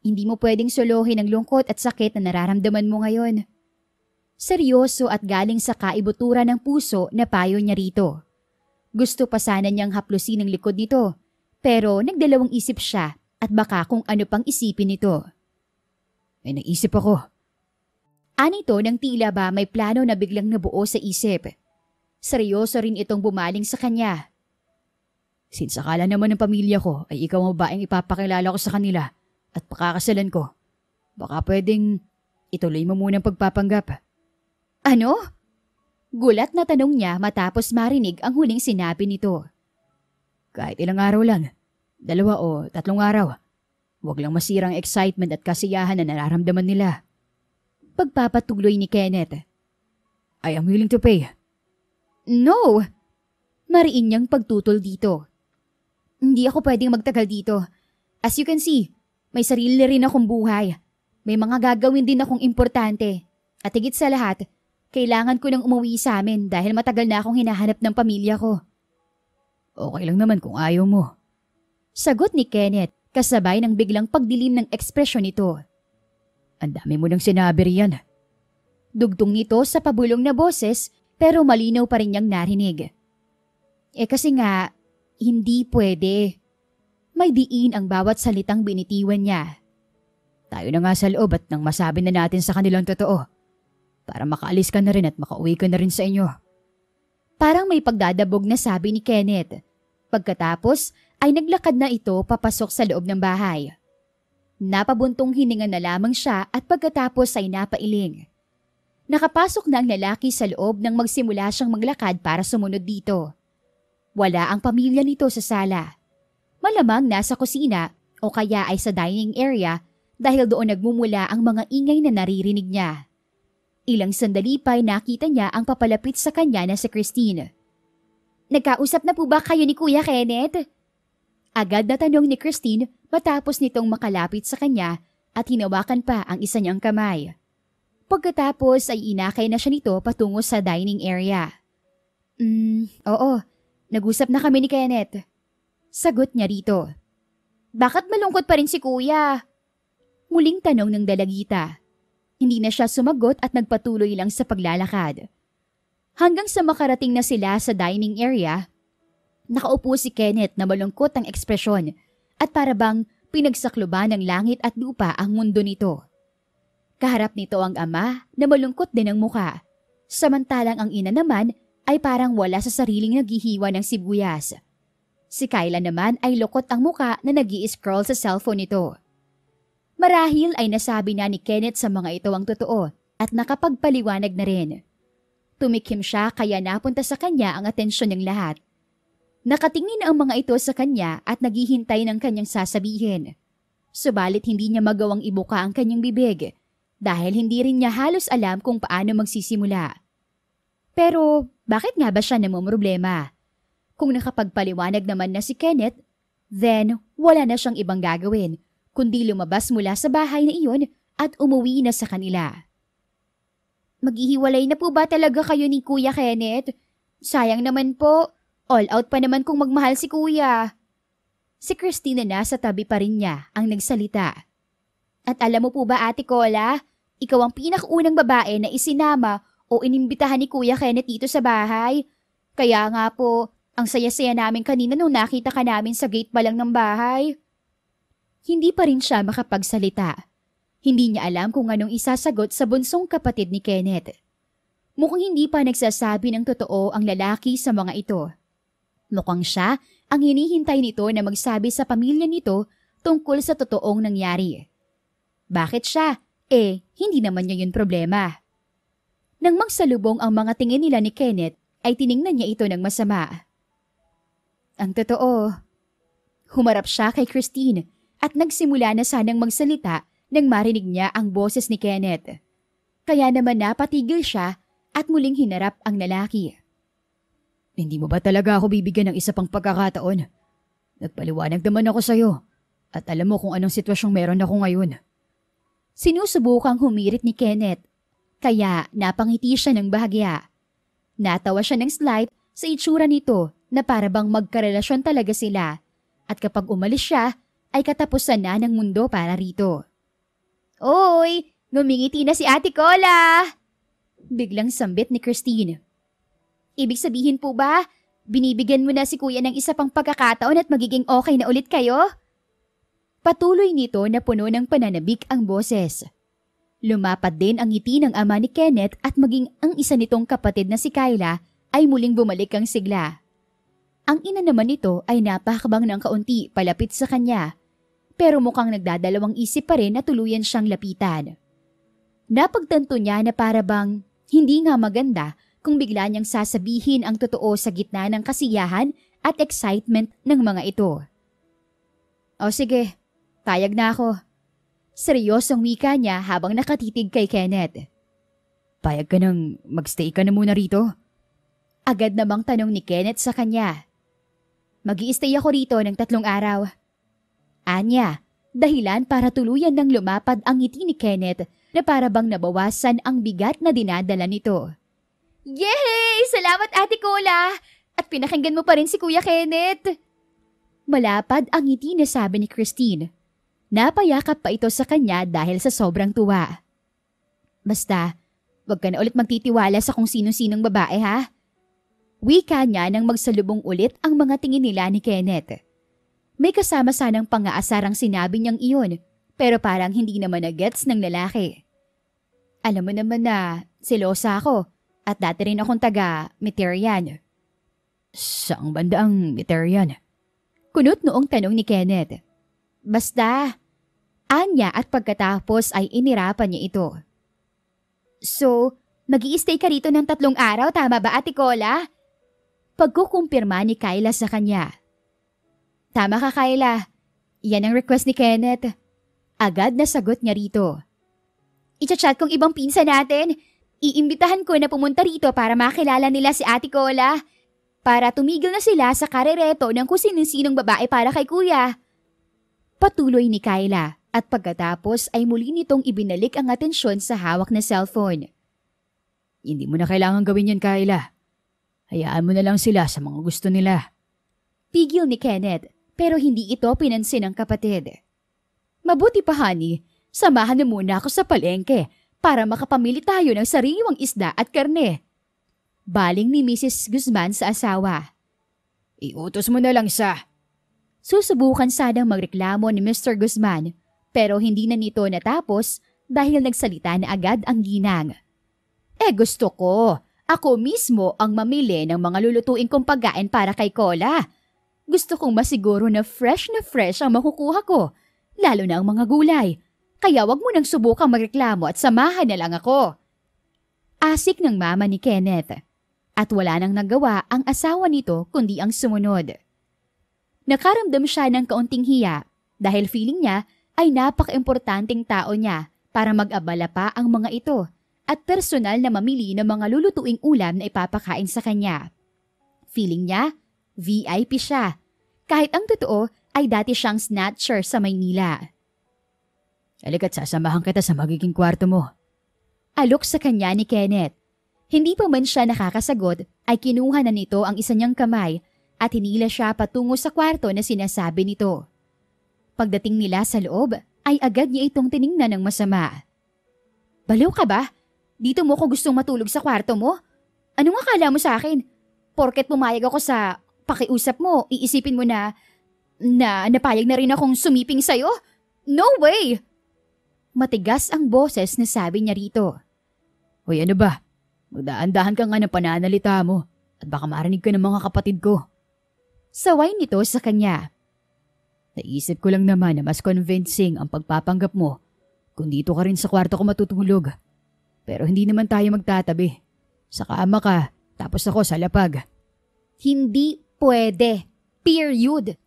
Speaker 1: Hindi mo pwedeng solohin ang lungkot at sakit na nararamdaman mo ngayon. Seryoso at galing sa kaibutura ng puso na payo niya rito. Gusto pa sana niyang haplusin ang likod nito, pero nagdalawang isip siya at baka kung ano pang isipin nito.
Speaker 2: May naisip ako.
Speaker 1: Anito nang tila ba may plano na biglang nabuo sa isip. Seryoso rin itong bumaling sa kanya.
Speaker 2: Since akala naman ng pamilya ko ay ikaw ang babaeng ipapakilala ko sa kanila at pakakasalan ko, baka pwedeng ituloy mo muna ang pagpapanggap.
Speaker 1: Ano? Gulat na tanong niya matapos marinig ang huling sinabi nito.
Speaker 2: Kahit ilang araw lang, 2 o 3 araw, huwag lang masirang excitement at kasiyahan na nararamdaman nila.
Speaker 1: Pagpapatuloy ni Kenneth.
Speaker 2: I am willing to pay.
Speaker 1: No! Mariin niyang pagtutol dito. Hindi ako pwedeng magtagal dito. As you can see, may sarili rin akong buhay. May mga gagawin din akong importante. At higit sa lahat, kailangan ko nang umuwi sa amin dahil matagal na akong hinahanap ng pamilya ko.
Speaker 2: Okay lang naman kung ayaw mo.
Speaker 1: Sagot ni Kenneth kasabay ng biglang pagdilim ng ekspresyon nito.
Speaker 2: Ang dami mo nang sinabi riyan.
Speaker 1: Dugtong nito sa pabulong na boses pero malinaw pa rin niyang narinig. Kasi nga, hindi pwede. May diin ang bawat salitang binitiwan niya.
Speaker 2: Tayo na nga sa loob at nang masabi na natin sa kanilang totoo. Para makaalis ka na rin at makauwi ka na rin sa inyo.
Speaker 1: Parang may pagdadabog na sabi ni Kenneth. Pagkatapos ay naglakad na ito papasok sa loob ng bahay. Napabuntong hininga na lamang siya at pagkatapos ay napailing. Nakapasok na ang lalaki sa loob nang magsimula siyang maglakad para sumunod dito. Wala ang pamilya nito sa sala. Malamang nasa kusina o kaya ay sa dining area dahil doon nagmumula ang mga ingay na naririnig niya. Ilang sandali pa'y nakita niya ang papalapit sa kanya na si Christine. Nagkausap na po ba kayo ni Kuya Kenneth? Agad na tanong ni Christine matapos nitong makalapit sa kanya at hinawakan pa ang isa niyang kamay. Pagkatapos ay inakay na siya nito patungo sa dining area. Oo, nag-usap na kami ni Kenneth. Sagot niya rito. Bakit malungkot pa rin si Kuya? Muling tanong ng dalagita. Hindi na siya sumagot at nagpatuloy lang sa paglalakad. Hanggang sa makarating na sila sa dining area, nakaupo si Kenneth na malungkot ang ekspresyon at para bang pinagsakluban ng langit at lupa ang mundo nito. Kaharap nito ang ama na malungkot din ang muka, samantalang ang ina naman ay parang wala sa sariling naghihiwa ng sibuyas. Si Kyla naman ay lukot ang muka na nag-i-scroll sa cellphone nito. Marahil ay nasabi na ni Kenneth sa mga ito ang totoo at nakapagpaliwanag na rin. Tumikim siya kaya napunta sa kanya ang atensyon ng lahat. Nakatingin ang mga ito sa kanya at naghihintay ng kanyang sasabihin. Subalit hindi niya magawang ibuka ang kanyang bibig dahil hindi rin niya halos alam kung paano magsisimula. Pero bakit nga ba siya namumroblema? Kung nakapagpaliwanag naman na si Kenneth, then wala na siyang ibang gagawin kundi lumabas mula sa bahay na iyon at umuwi na sa kanila. Maghihiwalay na po ba talaga kayo ni Kuya Kenneth? Sayang naman po, all out pa naman kung magmahal si Kuya. Si Christine na sa tabi pa rin niya ang nagsalita. At alam mo po ba Ate Cola, ikaw ang pinakaunang babae na isinama o inimbitahan ni Kuya Kenneth dito sa bahay. Kaya nga po, ang saya-saya namin kanina nung nakita ka namin sa gate pa lang ng bahay. Hindi pa rin siya makapagsalita. Hindi niya alam kung anong isasagot sa bunsong kapatid ni Kenneth. Mukhang hindi pa nagsasabi ng totoo ang lalaki sa mga ito. Mukhang siya ang hinihintay nito na magsabi sa pamilya nito tungkol sa totoong nangyari. Bakit siya? Hindi naman niya yun problema. Nang magsalubong ang mga tingin nila ni Kenneth, ay tiningnan niya ito ng masama. Ang totoo. Humarap siya kay Christine at nagsimula na sanang magsalita nang marinig niya ang boses ni Kenneth. Kaya naman napatigil siya at muling hinarap ang lalaki.
Speaker 2: Hindi mo ba talaga ako bibigyan ng isa pang pagkakataon? Nagpaliwanag naman ako sa'yo at alam mo kung anong sitwasyong meron ako ngayon.
Speaker 1: Sinusubukang humirit ni Kenneth, kaya napangiti siya ng bahagya. Natawa siya ng slight sa itsura nito na para bang magkarelasyon talaga sila at kapag umalis siya, ay katapusan na ng mundo para rito. Oy! Ngumingiti na si Ate Cola! Biglang sambit ni Christine. Ibig sabihin po ba, binibigyan mo na si Kuya ng isa pang pagkakataon at magiging okay na ulit kayo? Patuloy nito na puno ng pananabik ang boses. Lumapad din ang ngiti ng ama ni Kenneth at maging ang isa nitong kapatid na si Kyla ay muling bumalik ang sigla. Ang ina naman nito ay napakabang ng kaunti palapit sa kanya, pero mukhang nagdadalawang isip pa rin na tuluyan siyang lapitan. Napagtanto niya na para bang hindi nga maganda kung bigla niyang sasabihin ang totoo sa gitna ng kasiyahan at excitement ng mga ito. O sige, payag na ako. Seryosong wika niya habang nakatitig kay Kenneth.
Speaker 2: Payag ka nang magstay ka na muna rito?
Speaker 1: Agad namang tanong ni Kenneth sa kanya. Mag-i-stay ako rito ng 3 araw. Anya, dahilan para tuluyan ng lumapad ang ngiti ni Kenneth na para bang nabawasan ang bigat na dinadala nito. Yay! Salamat Ate Cola! At pinakinggan mo pa rin si Kuya Kenneth. Malapad ang ngiti na sabi ni Christine. Napayakap pa ito sa kanya dahil sa sobrang tuwa. Basta, wag ka na ulit magtitiwala sa kung sino-sinong babae ha? Wika niya nang magsalubong ulit ang mga tingin nila ni Kenneth. May kasama sanang pangaasar ang sinabi niyang iyon, pero parang hindi naman na-gets ng lalaki. Alam mo naman na selosa ako at dati rin akong taga-Miterian.
Speaker 2: Saang banda ang Miterian?
Speaker 1: Kunot noong tanong ni Kenneth. Basta, anya at pagkatapos ay inirapan niya ito. So, mag-i-stay ka rito ng 3 araw, tama ba Ate Cola? Pagkukumpirma ni Kyla sa kanya. Tama ka Kyla, yan ang request ni Kenneth. Agad na sagot niya rito. I-chat kong ibang pinsa natin. Iimbitahan ko na pumunta rito para makilala nila si Ate Cola. Para tumigil na sila sa karereto ng kung sinong babae para kay Kuya. Patuloy ni Kyla at pagkatapos ay muli nitong ibinalik ang atensyon sa hawak na cellphone.
Speaker 2: Hindi mo na kailangan gawin yan, Kyla. Hayaan mo na lang sila sa mga gusto nila.
Speaker 1: Pigil ni Kenneth pero hindi ito pinansin ng kapatid. Mabuti pa honey, samahan na muna ako sa palengke para makapamili tayo ng sariwang isda at karne. Baling ni Mrs. Guzman sa asawa.
Speaker 2: Iutos mo na lang sa...
Speaker 1: Susubukan sanang magreklamo ni Mr. Guzman pero hindi na nito natapos dahil nagsalita na agad ang ginang. Gusto ko. Ako mismo ang mamili ng mga lulutuin kong pagkain para kay Cola. Gusto kong masiguro na fresh ang makukuha ko, lalo na ang mga gulay. Kaya wag mo nang subukang magreklamo at samahan na lang ako. Asik ng mama ni Kenneth. At wala nang nagawa ang asawa nito kundi ang sumunod. Nakaramdam siya ng kaunting hiya dahil feeling niya ay napaka-importanteng tao niya para mag-abala pa ang mga ito at personal na mamili ng mga lulutuing ulam na ipapakain sa kanya. Feeling niya, VIP siya. Kahit ang totoo ay dati siyang snatcher sa Maynila.
Speaker 2: Halika't sasamahan kita sa magiging kwarto mo.
Speaker 1: Alok sa kanya ni Kenneth. Hindi pa man siya nakakasagot ay kinuha na nito ang isa niyang kamay at hinila siya patungo sa kwarto na sinasabi nito. Pagdating nila sa loob ay agad niya itong tiningnan ng masama. Baliw ka ba? Dito mo ko gustong matulog sa kwarto mo? Anong akala mo sa akin? Porket pumayag ako sa pakiusap mo, iisipin mo na napayag na rin akong sumiping sa'yo? No way! Matigas ang boses na sabi niya rito.
Speaker 2: Hoy ano ba? Magdaan-dahan ka nga ng pananalita mo at baka marinig ka ng mga kapatid ko.
Speaker 1: Saway nito sa kanya.
Speaker 2: Naisip ko lang naman na mas convincing ang pagpapanggap mo kung dito ka rin sa kwarto ko matutulog. Pero hindi naman tayo magtatabi. Sa kama ka, tapos ako sa lapag.
Speaker 1: Hindi pwede. Period.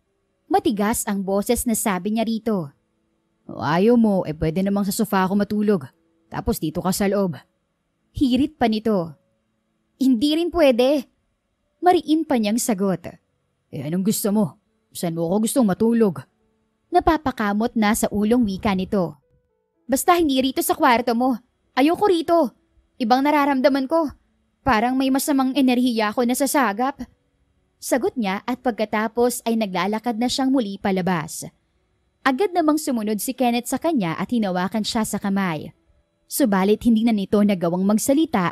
Speaker 1: Matigas ang boses na sabi niya rito.
Speaker 2: O ayaw mo, pwede namang sa sofa ako matulog. Tapos dito ka sa loob.
Speaker 1: Hirit pa nito. Hindi rin pwede. Mariin pa niyang sagot.
Speaker 2: Anong gusto mo? Saan mo ako gustong matulog?
Speaker 1: Napapakamot na sa ulong wika nito. Basta hindi rito sa kwarto mo. Ayoko rito. Ibang nararamdaman ko. Parang may masamang enerhiya ako na sasagap. Sagot niya at pagkatapos ay naglalakad na siyang muli palabas. Agad namang sumunod si Kenneth sa kanya at hinawakan siya sa kamay. Subalit hindi na nito nagawang magsalita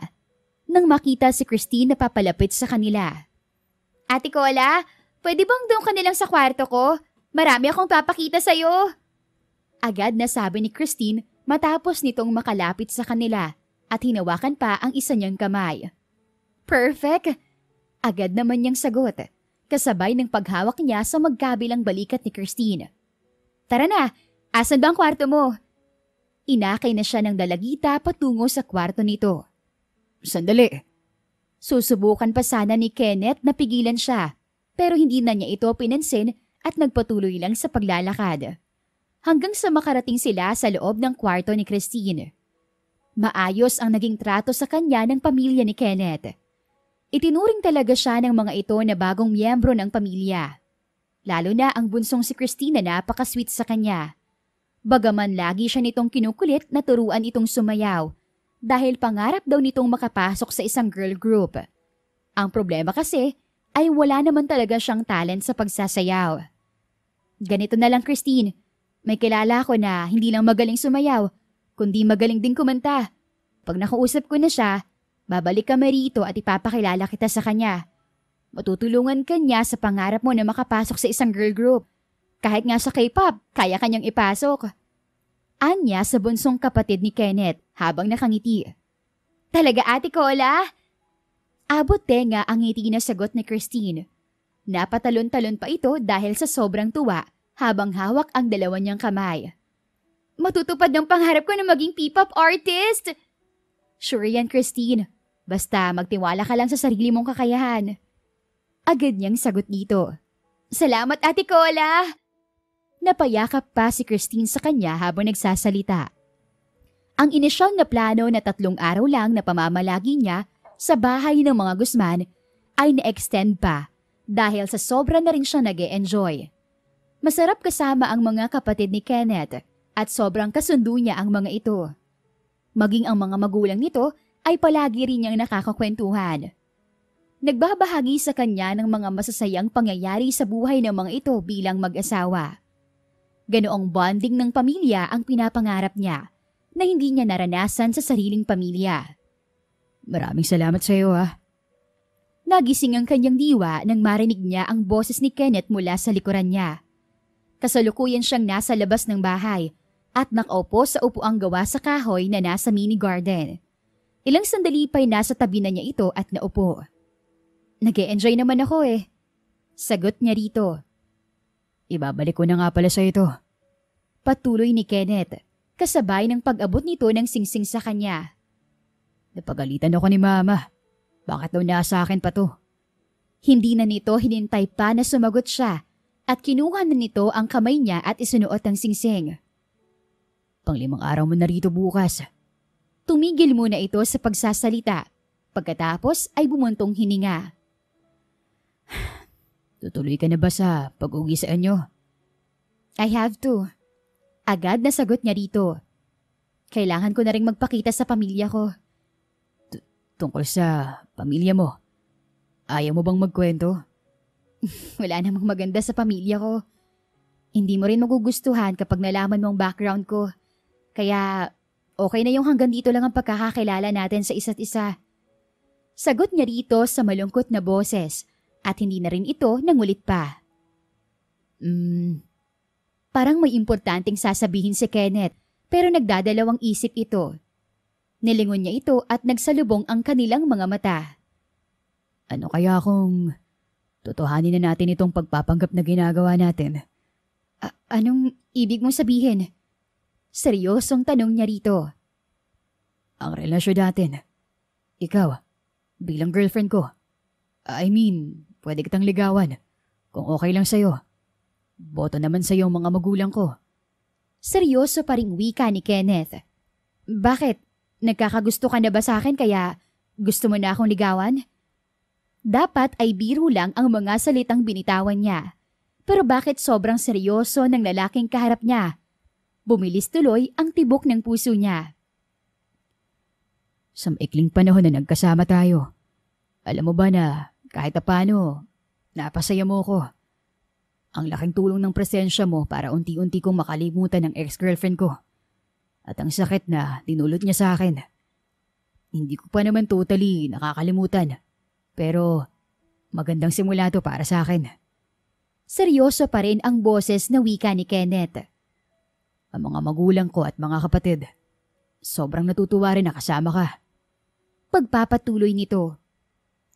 Speaker 1: nang makita si Christine na papalapit sa kanila. Ate Cola, pwede bang doon ka nilang sa kwarto ko? Marami akong papakita sa'yo. Agad na sabi ni Christine matapos nitong makalapit sa kanila at hinawakan pa ang isa niyang kamay. Perfect! Agad naman niyang sagot, kasabay ng paghawak niya sa magkabilang balikat ni Christine. Tara na, asan ba ang kwarto mo? Inakay na siya ng dalagita patungo sa kwarto nito.
Speaker 2: Sandali.
Speaker 1: Susubukan pa sana ni Kenneth na pigilan siya, pero hindi na niya ito pinansin at nagpatuloy lang sa paglalakad. Hanggang sa makarating sila sa loob ng kwarto ni Christine. Maayos ang naging trato sa kanya ng pamilya ni Kenneth. Itinuring talaga siya ng mga ito na bagong miyembro ng pamilya. Lalo na ang bunsong si Christine na napaka-sweet sa kanya. Bagaman lagi siya nitong kinukulit na turuan itong sumayaw dahil pangarap daw nitong makapasok sa isang girl group. Ang problema kasi ay wala naman talaga siyang talent sa pagsasayaw. Ganito na lang, Christine. May kilala ko na hindi lang magaling sumayaw, kundi magaling din kumanta. Pag nakausap ko na siya, babalik kami rito at ipapakilala kita sa kanya. Matutulungan ka niya sa pangarap mo na makapasok sa isang girl group. Kahit nga sa K-pop, kaya kanyang ipasok. Anya sa bunsong kapatid ni Kenneth habang nakangiti. Talaga, Ate Cola? Abot tenga ang ngiti na sagot ni Christine. Napatalon-talon pa ito dahil sa sobrang tuwa habang hawak ang dalawa niyang kamay. Matutupad ng pangarap ko na maging P-pop artist! Sure yan, Christine. Basta magtiwala ka lang sa sarili mong kakayahan. Agad niyang sagot dito. Salamat, Ate Cola! Napayakap pa si Christine sa kanya habang nagsasalita. Ang inisyal na plano na 3 araw lang na pamamalagi niya sa bahay ng mga Guzman ay na-extend pa dahil sa sobra na rin siya nag-e-enjoy. Masarap kasama ang mga kapatid ni Kenneth at sobrang kasundo niya ang mga ito. Maging ang mga magulang nito ay palagi rin niyang nakakakwentuhan. Nagbabahagi sa kanya ng mga masasayang pangyayari sa buhay ng mga ito bilang mag-asawa. Ganoong bonding ng pamilya ang pinapangarap niya na hindi niya naranasan sa sariling pamilya.
Speaker 2: Maraming salamat sa iyo
Speaker 1: Nagising ang kanyang diwa nang marinig niya ang boses ni Kenneth mula sa likuran niya. Kasalukuyan siyang nasa labas ng bahay at nakaupo sa upuang gawa sa kahoy na nasa mini garden. Ilang sandali pa'y nasa tabi na niya ito at naupo. Nag-e-enjoy naman ako Sagot niya rito.
Speaker 2: Ibabalik ko na nga pala sa ito.
Speaker 1: Patuloy ni Kenneth, kasabay ng pag-abot nito ng singsing sa kanya.
Speaker 2: Napagalitan ako ni Mama. Bakit daw nasa akin pa to?
Speaker 1: Hindi na nito hinintay pa na sumagot siya at kinuha na nito ang kamay niya at isunuot ang singsing.
Speaker 2: Pang-5 araw mo na rito bukas.
Speaker 1: Tumigil muna ito sa pagsasalita. Pagkatapos ay bumuntong hininga.
Speaker 2: Tutuloy ka na ba sa pag-uwi sa inyo?
Speaker 1: I have to. Agad na sagot niya rito. Kailangan ko na rin magpakita sa pamilya ko.
Speaker 2: Tungkol sa pamilya mo? Ayaw mo bang magkwento?
Speaker 1: Wala namang maganda sa pamilya ko. Hindi mo rin magugustuhan kapag nalaman mo ang background ko. Kaya okay na yung hanggang dito lang ang pagkakakilala natin sa isa't isa. Sagot niya rito sa malungkot na boses. At hindi na rin ito nangulit pa. Parang may importanteng sasabihin si Kenneth pero nagdadalawang isip ito. Nilingon niya ito at nagsalubong ang kanilang mga mata.
Speaker 2: Ano kaya kung totohanin na natin itong pagpapanggap na ginagawa natin?
Speaker 1: Anong ibig mong sabihin? Seryosong tanong niya rito.
Speaker 2: Ang relasyon natin. Ikaw, bilang girlfriend ko. Pwede kitang ligawan. Kung okay lang sa'yo. Boto naman sa'yo ang mga magulang ko.
Speaker 1: Seryoso pa ring wika ni Kenneth. Bakit? Nagkakagusto ka na ba sa akin kaya gusto mo na akong ligawan? Dapat ay biro lang ang mga salitang binitawan niya. Pero bakit sobrang seryoso ng lalaking kaharap niya? Bumilis tuloy ang tibok ng puso niya.
Speaker 2: Sa maikling panahon na nagkasama tayo, alam mo ba na kahit paano, napasaya mo ko. Ang laking tulong ng presensya mo para unti-unti kong makalimutan ng ex-girlfriend ko. At ang sakit na dinulot niya sa akin. Hindi ko pa naman totally nakakalimutan. Pero magandang simula to para sa akin.
Speaker 1: Seryoso pa rin ang boses na wika ni Kenneth.
Speaker 2: Ang mga magulang ko at mga kapatid, sobrang natutuwa rin na kasama ka.
Speaker 1: Pagpapatuloy nito.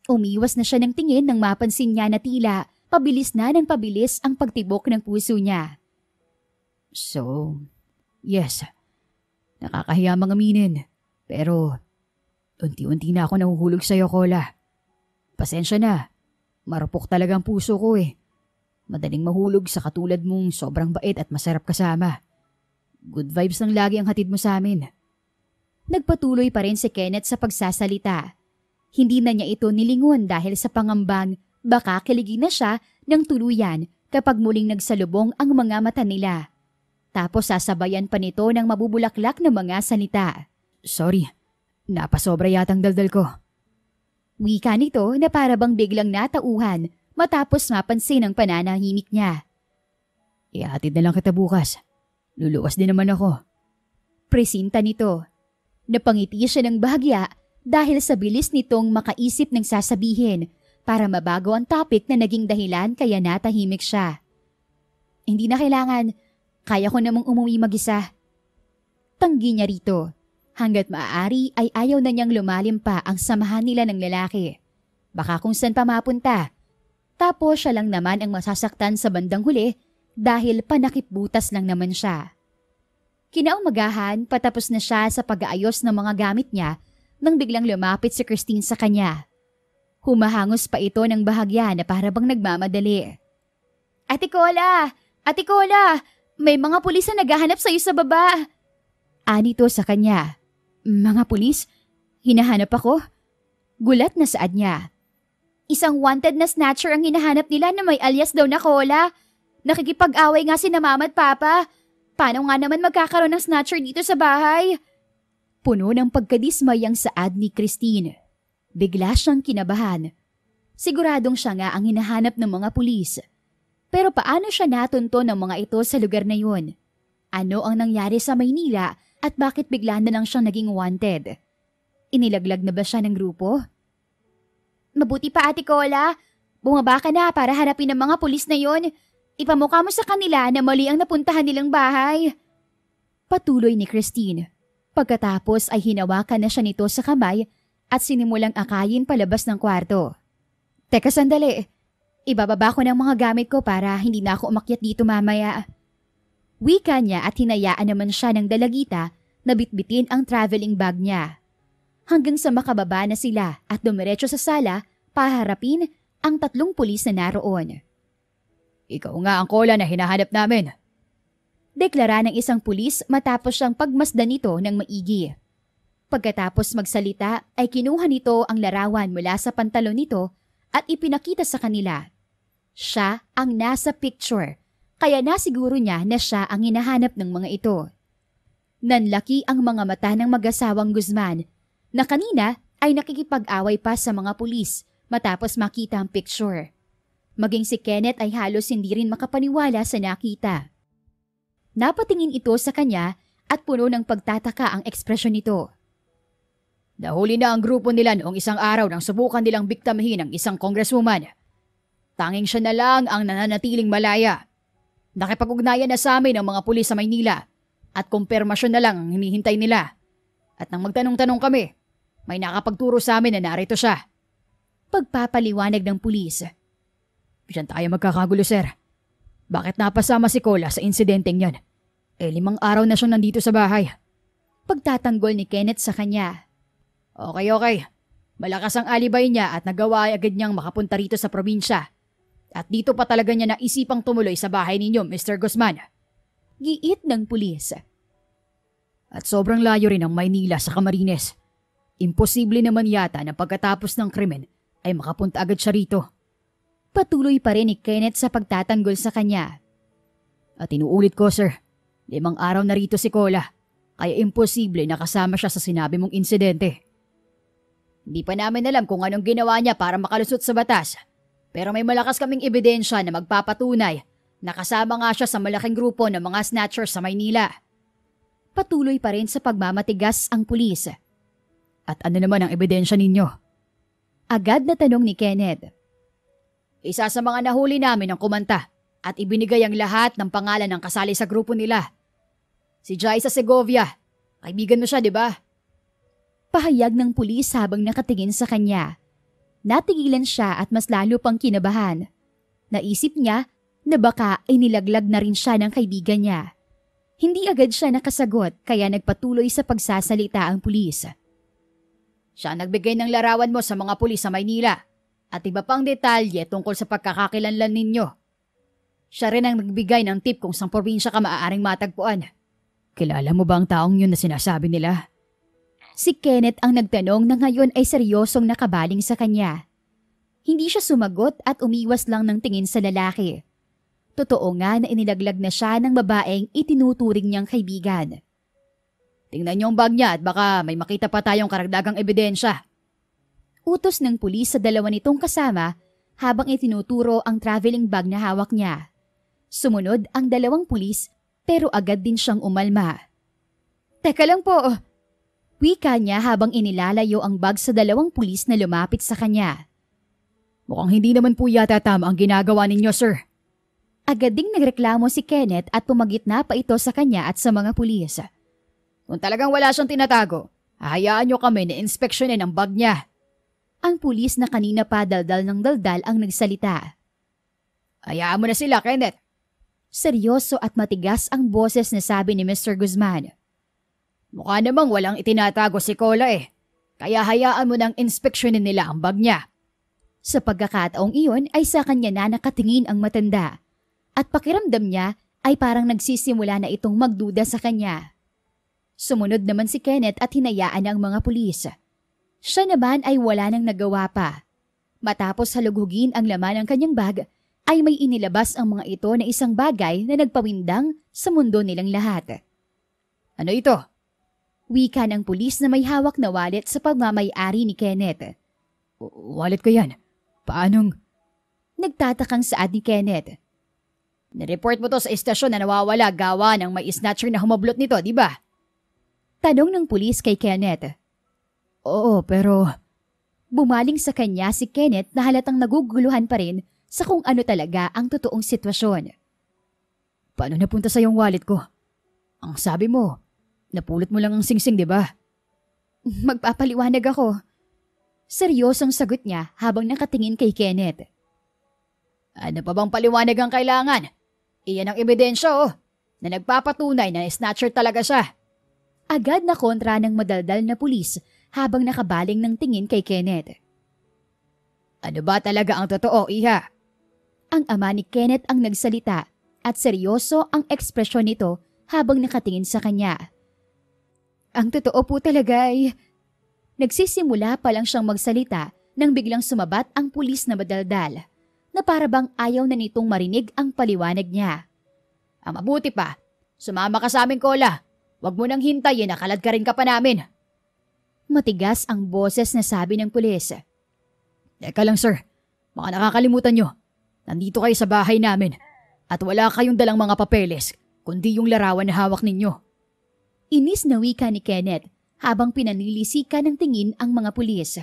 Speaker 1: Umiwas na siya ng tingin nang mapansin niya na tila pabilis na ng pabilis ang pagtibok ng puso niya.
Speaker 2: So, yes. Nakakahiya mga aminin. Pero, unti-unti na ako nahuhulog sa'yo, Cola. Pasensya na. Marupok talaga ang puso ko Madaling mahulog sa katulad mong sobrang bait at masarap kasama. Good vibes lang lagi ang hatid mo sa amin.
Speaker 1: Nagpatuloy pa rin si Kenneth sa pagsasalita. Hindi na niya ito nilingon dahil sa pangambang baka kiligin na siya ng tuluyan kapag muling nagsalubong ang mga mata nila. Tapos sasabayan pa nito ng mabubulaklak na mga salita.
Speaker 2: Sorry, napasobra yatang daldal ko.
Speaker 1: Wika nito na para bang biglang natauhan matapos mapansin ang pananahimik niya.
Speaker 2: Ihatid na lang kita bukas. Luluwas din naman ako.
Speaker 1: Presinta nito. Napangiti siya ng bahagya dahil sa bilis nitong makaisip ng sasabihin para mabago ang topic na naging dahilan kaya natahimik siya. Hindi na kailangan. Kaya ko namang umuwi mag-isa. Tanggi niya rito. Hanggat maaari ay ayaw na niyang lumalim pa ang samahan nila ng lalaki. Baka kung saan pa mapunta. Tapos siya lang naman ang masasaktan sa bandang huli dahil panakipbutas lang naman siya. Kinaumagahan, patapos na siya sa pag-aayos ng mga gamit niya nang biglang lumapit si Christine sa kanya. Humahangos pa ito ng bahagya na para bang nagmamadali. Ate Cola! Ate Cola! May mga pulis na naghahanap sa'yo sa baba. Anito sa kanya. Mga pulis? Hinahanap ako? Gulat na saad niya. Isang wanted na snatcher ang hinahanap nila na may alias daw na Cola. Nakikipag-away nga si na mama at papa. Paano nga naman magkakaroon ng snatcher dito sa bahay? Puno ng pagkadismay ang saad ni Christine. Bigla siyang kinabahan. Siguradong siya nga ang hinahanap ng mga pulis. Pero paano siya natunto ng mga ito sa lugar na yun? Ano ang nangyari sa Maynila at bakit bigla na lang siyang naging wanted? Inilaglag na ba siya ng grupo? Mabuti pa Ate Cola, bumaba ka na para harapin ang mga pulis na yon. Ipamukha mo sa kanila na mali ang napuntahan nilang bahay. Patuloy ni Christine. Pagkatapos ay hinawakan na siya nito sa kamay at sinimulang akayin palabas ng kwarto. Teka sandali, ibababa ko ng mga gamit ko para hindi na ako umakyat dito mamaya. Wika niya at hinayaan naman siya ng dalagita na bitbitin ang traveling bag niya. Hanggang sa makababa na sila at dumiretso sa sala paharapin ang 3 pulis na naroon.
Speaker 2: Ikaw nga ang Cola na hinahanap namin.
Speaker 1: Deklara ng isang pulis matapos siyang pagmasdan nito ng maigi. Pagkatapos magsalita ay kinuha nito ang larawan mula sa pantalon nito at ipinakita sa kanila. Siya ang nasa picture. Kaya nasiguro niya na siya ang hinahanap ng mga ito. Nanlaki ang mga mata ng mag-asawang Guzman na kanina ay nakikipag-away pa sa mga pulis matapos makita ang picture. Maging si Kenneth ay halos hindi rin makapaniwala sa nakita. Napatingin ito sa kanya at puno ng pagtataka ang ekspresyon nito.
Speaker 2: Nahuli na ang grupo nila noong isang araw nang subukan nilang biktamihin ang isang congresswoman. Tanging siya na lang ang nananatiling malaya. Nakipag-ugnayan na sa amin ang mga pulis sa Maynila at kumpirmasyon na lang ang hinihintay nila. At nang magtanong-tanong kami, may nakapagturo sa amin na narito siya.
Speaker 1: Pagpapaliwanag ng pulis.
Speaker 2: Diyan tayo magkakagulo, sir. Bakit napasama si Cola sa insidenteng yan? 5 araw na siyang nandito sa bahay.
Speaker 1: Pagtatanggol ni Kenneth sa kanya.
Speaker 2: Okay. Malakas ang alibay niya at nagawa agad niyang makapunta rito sa probinsya. At dito pa talaga niya naisipang tumuloy sa bahay ninyo, Mr. Guzman.
Speaker 1: Giit ng pulis.
Speaker 2: At sobrang layo rin ang Maynila sa Camarines. Imposible naman yata na pagkatapos ng krimen ay makapunta agad siya rito.
Speaker 1: Patuloy pa rin ni Kenneth sa pagtatanggol sa kanya.
Speaker 2: At inuulit ko, sir, 5 araw na rito si Cola, kaya imposible na kasama siya sa sinabi mong insidente. Hindi pa namin alam kung anong ginawa niya para makalusot sa batas. Pero may malakas kaming ebidensya na magpapatunay na kasama nga siya sa malaking grupo ng mga snatchers sa Maynila.
Speaker 1: Patuloy pa rin sa pagmamatigas ang pulis.
Speaker 2: At ano naman ang ebidensya ninyo?
Speaker 1: Agad na tanong ni Kenneth.
Speaker 2: Isa sa mga nahuli namin ang kumanta at ibinigay ang lahat ng pangalan ng kasali sa grupo nila. Si Jaisa Segovia. Kaibigan mo siya, di ba?
Speaker 1: Pahayag ng pulis habang nakatingin sa kanya. Natigilan siya at mas lalo pang kinabahan. Naisip niya na baka ay nilaglag na rin siya ng kaibigan niya. Hindi agad siya nakasagot kaya nagpatuloy sa pagsasalita ang pulis.
Speaker 2: Siya nagbigay ng larawan mo sa mga pulis sa Maynila at iba pang detalye tungkol sa pagkakakilanlan ninyo. Siya rin ang nagbigay ng tip kung saan probinsya ka maaaring matagpuan. Kilala mo ba ang taong yun na sinasabi nila?
Speaker 1: Si Kenneth ang nagtanong na ngayon ay seryosong nakabaling sa kanya. Hindi siya sumagot at umiwas lang ng tingin sa lalaki. Totoo nga na inilaglag na siya ng babaeng itinuturing niyang kaibigan.
Speaker 2: Tingnan niyo ang bag niya at baka may makita pa tayong karagdagang ebidensya.
Speaker 1: Utos ng pulis sa dalawa nitong kasama habang itinuturo ang traveling bag na hawak niya. Sumunod ang dalawang pulis pero agad din siyang umalma. Teka lang po. Wika niya habang inilalayo ang bag sa dalawang pulis na lumapit sa kanya.
Speaker 2: Mukhang hindi naman po yata tama ang ginagawa ninyo, sir.
Speaker 1: Agad ding nagreklamo si Kenneth at pumagitna pa ito sa kanya at sa mga pulis.
Speaker 2: Kung talagang wala siyang tinatago, hahayaan niyo kami na inspeksyonin ang bag niya.
Speaker 1: Ang pulis na kanina pa daldal ng daldal ang nagsalita.
Speaker 2: Hayaan mo na sila, Kenneth.
Speaker 1: Seryoso at matigas ang boses na sabi ni Mr. Guzman.
Speaker 2: Mukha namang walang itinatago si Cola eh. Kaya hayaan mo nang inspeksyonin nila ang bag niya.
Speaker 1: Sa pagkakataong iyon ay sa kanya na nakatingin ang matanda. At pakiramdam niya ay parang nagsisimula na itong magduda sa kanya. Sumunod naman si Kenneth at hinayaan ang mga pulis. Siya naman ay wala nang nagawa pa. Matapos halughugin ang laman ng kanyang bag, ay may inilabas ang mga ito na isang bagay na nagpawindang sa mundo nilang lahat.
Speaker 2: Ano ito?
Speaker 1: Wika ng pulis na may hawak na wallet sa pagmamay-ari ni Kenneth.
Speaker 2: Wallet ko yan. Paanong?
Speaker 1: Nagtatakang saad ni Kenneth.
Speaker 2: Nireport mo to sa estasyon na nawawala gawa ng may snatcher na humablot nito, di ba?
Speaker 1: Tanong ng pulis kay Kenneth.
Speaker 2: Oo, pero...
Speaker 1: Bumaling sa kanya si Kenneth na halatang naguguluhan pa rin sa kung ano talaga ang totoong sitwasyon.
Speaker 2: Paano napunta sa yung wallet ko? Ang sabi mo, napulot mo lang ang singsing, di ba?
Speaker 1: Magpapaliwanag ako. Seryosong sagot niya habang nakatingin kay Kenneth.
Speaker 2: Ano pa bang paliwanag ang kailangan? Iyan ang ebidensya na nagpapatunay na snatcher talaga siya.
Speaker 1: Agad na kontra ng madaldal na pulis habang nakabaling ng tingin kay Kenneth.
Speaker 2: Ano ba talaga ang totoo, Iha?
Speaker 1: Ang ama ni Kenneth ang nagsalita at seryoso ang ekspresyon nito habang nakatingin sa kanya. Ang totoo po talaga ay... Nagsisimula pa lang siyang magsalita nang biglang sumabat ang pulis na madaldal na para bang ayaw na nitong marinig ang paliwanag niya.
Speaker 2: Ang mabuti pa, sumama ka sa amin, Cola. Huwag mo nang hintayin, nakalad ka rin ka pa namin.
Speaker 1: Matigas ang boses na sabi ng pulis.
Speaker 2: Teka lang, sir. Baka nakakalimutan nyo. Nandito kayo sa bahay namin at wala kayong dalang mga papeles kundi yung larawan na hawak ninyo.
Speaker 1: Inis na wika ni Kenneth habang pinanilisika ng tingin ang mga pulis.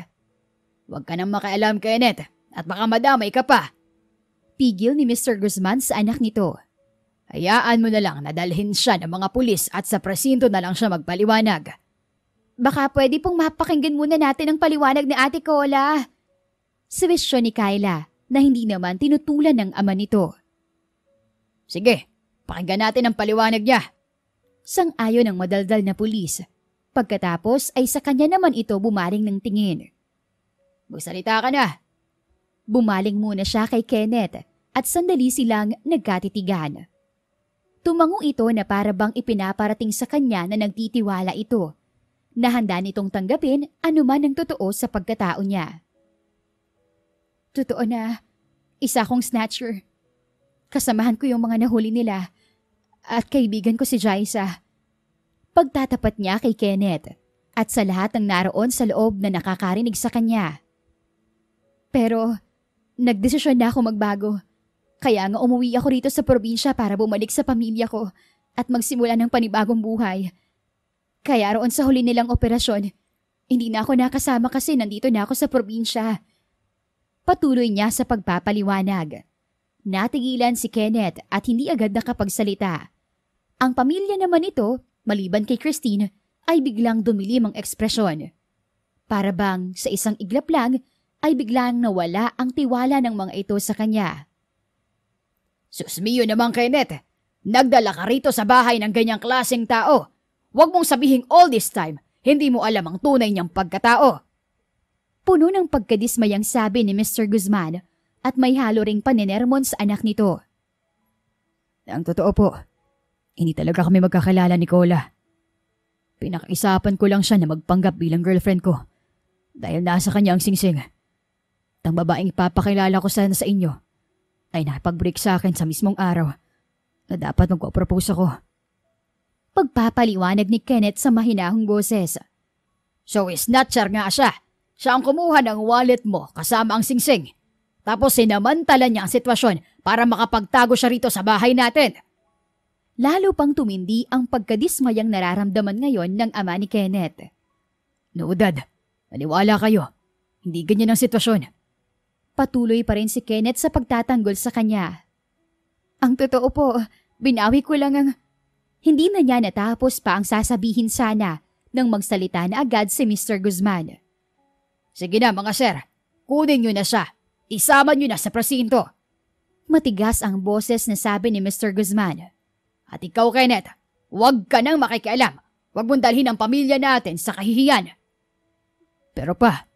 Speaker 2: Huwag ka nang makialam, Kenneth, at baka madamay ka pa.
Speaker 1: Pigil ni Mr. Guzman sa anak nito.
Speaker 2: Hayaan mo na lang na dalhin siya ng mga pulis at sa presinto na lang siya magpaliwanag.
Speaker 1: Baka pwede pong mapakinggan muna natin ang paliwanag ni Ate Cola. Suwisyon ni Kyla na hindi naman tinutulan ng ama nito.
Speaker 2: Sige, pakinggan natin ang paliwanag niya.
Speaker 1: Sang-ayon ng madaldal na pulis. Pagkatapos ay sa kanya naman ito bumaling ng tingin.
Speaker 2: Magsalita ka na.
Speaker 1: Bumaling muna siya kay Kenneth at sandali silang nagkatitigan. Tumango ito na para bang ipinaparating sa kanya na nagtitiwala ito, na handa nitong tanggapin anuman ang totoo sa pagkatao niya. Totoo na, isa kong snatcher. Kasamahan ko yung mga nahuli nila at kaibigan ko si Jaisa. Pagtatapat niya kay Kenneth at sa lahat ng naroon sa loob na nakakarinig sa kanya. Pero nagdesisyon na ako magbago. Kaya nga umuwi ako rito sa probinsya para bumalik sa pamilya ko at magsimula ng panibagong buhay. Kaya roon sa huli nilang operasyon, hindi na ako nakasama kasi nandito na ako sa probinsya. Patuloy niya sa pagpapaliwanag. Natigilan si Kenneth at hindi agad nakapagsalita. Ang pamilya naman ito, maliban kay Christine, ay biglang dumilim ang ekspresyon. Para bang sa isang iglap lang ay biglang nawala ang tiwala ng mga ito sa kanya.
Speaker 2: Susmiyo naman, Kenneth. Nagdala ka rito sa bahay ng ganyang klaseng tao. Huwag mong sabihing all this time, hindi mo alam ang tunay niyang pagkatao.
Speaker 1: Puno ng pagkadismayang sabi ni Mr. Guzman at may halo ring paninermon sa anak nito.
Speaker 2: Ang totoo po, hindi talaga kami magkakilala ni Cola. Pinakaisapan ko lang siya na magpanggap bilang girlfriend ko dahil nasa kanya ang singsing. Tang babaeng ipapakilala ko sana sa inyo ay nakipag-break sa akin sa mismong araw na dapat magpo-propose ako.
Speaker 1: Pagpapaliwanag ni Kenneth sa mahinahong boses.
Speaker 2: So snatcher nga siya. Siya ang kumuha ng wallet mo kasama ang singsing. Tapos sinamantala niya ang sitwasyon para makapagtago siya rito sa bahay natin.
Speaker 1: Lalo pang tumindi ang pagkadismayang nararamdaman ngayon ng ama ni Kenneth.
Speaker 2: No, Dad. Maniwala kayo. Hindi ganyan ang sitwasyon.
Speaker 1: Patuloy pa rin si Kenneth sa pagtatanggol sa kanya. Ang totoo po, binawi ko lang ang... Hindi na niya natapos pa ang sasabihin sana nang magsalita na agad si Mr. Guzman.
Speaker 2: Sige na mga sir, kunin niyo na siya. Isama niyo na sa presinto.
Speaker 1: Matigas ang boses na sabi ni Mr. Guzman.
Speaker 2: At ikaw, Kenneth, huwag ka nang makikialam. Huwag mong dalhin ang pamilya natin sa kahihiyan. Pero pa,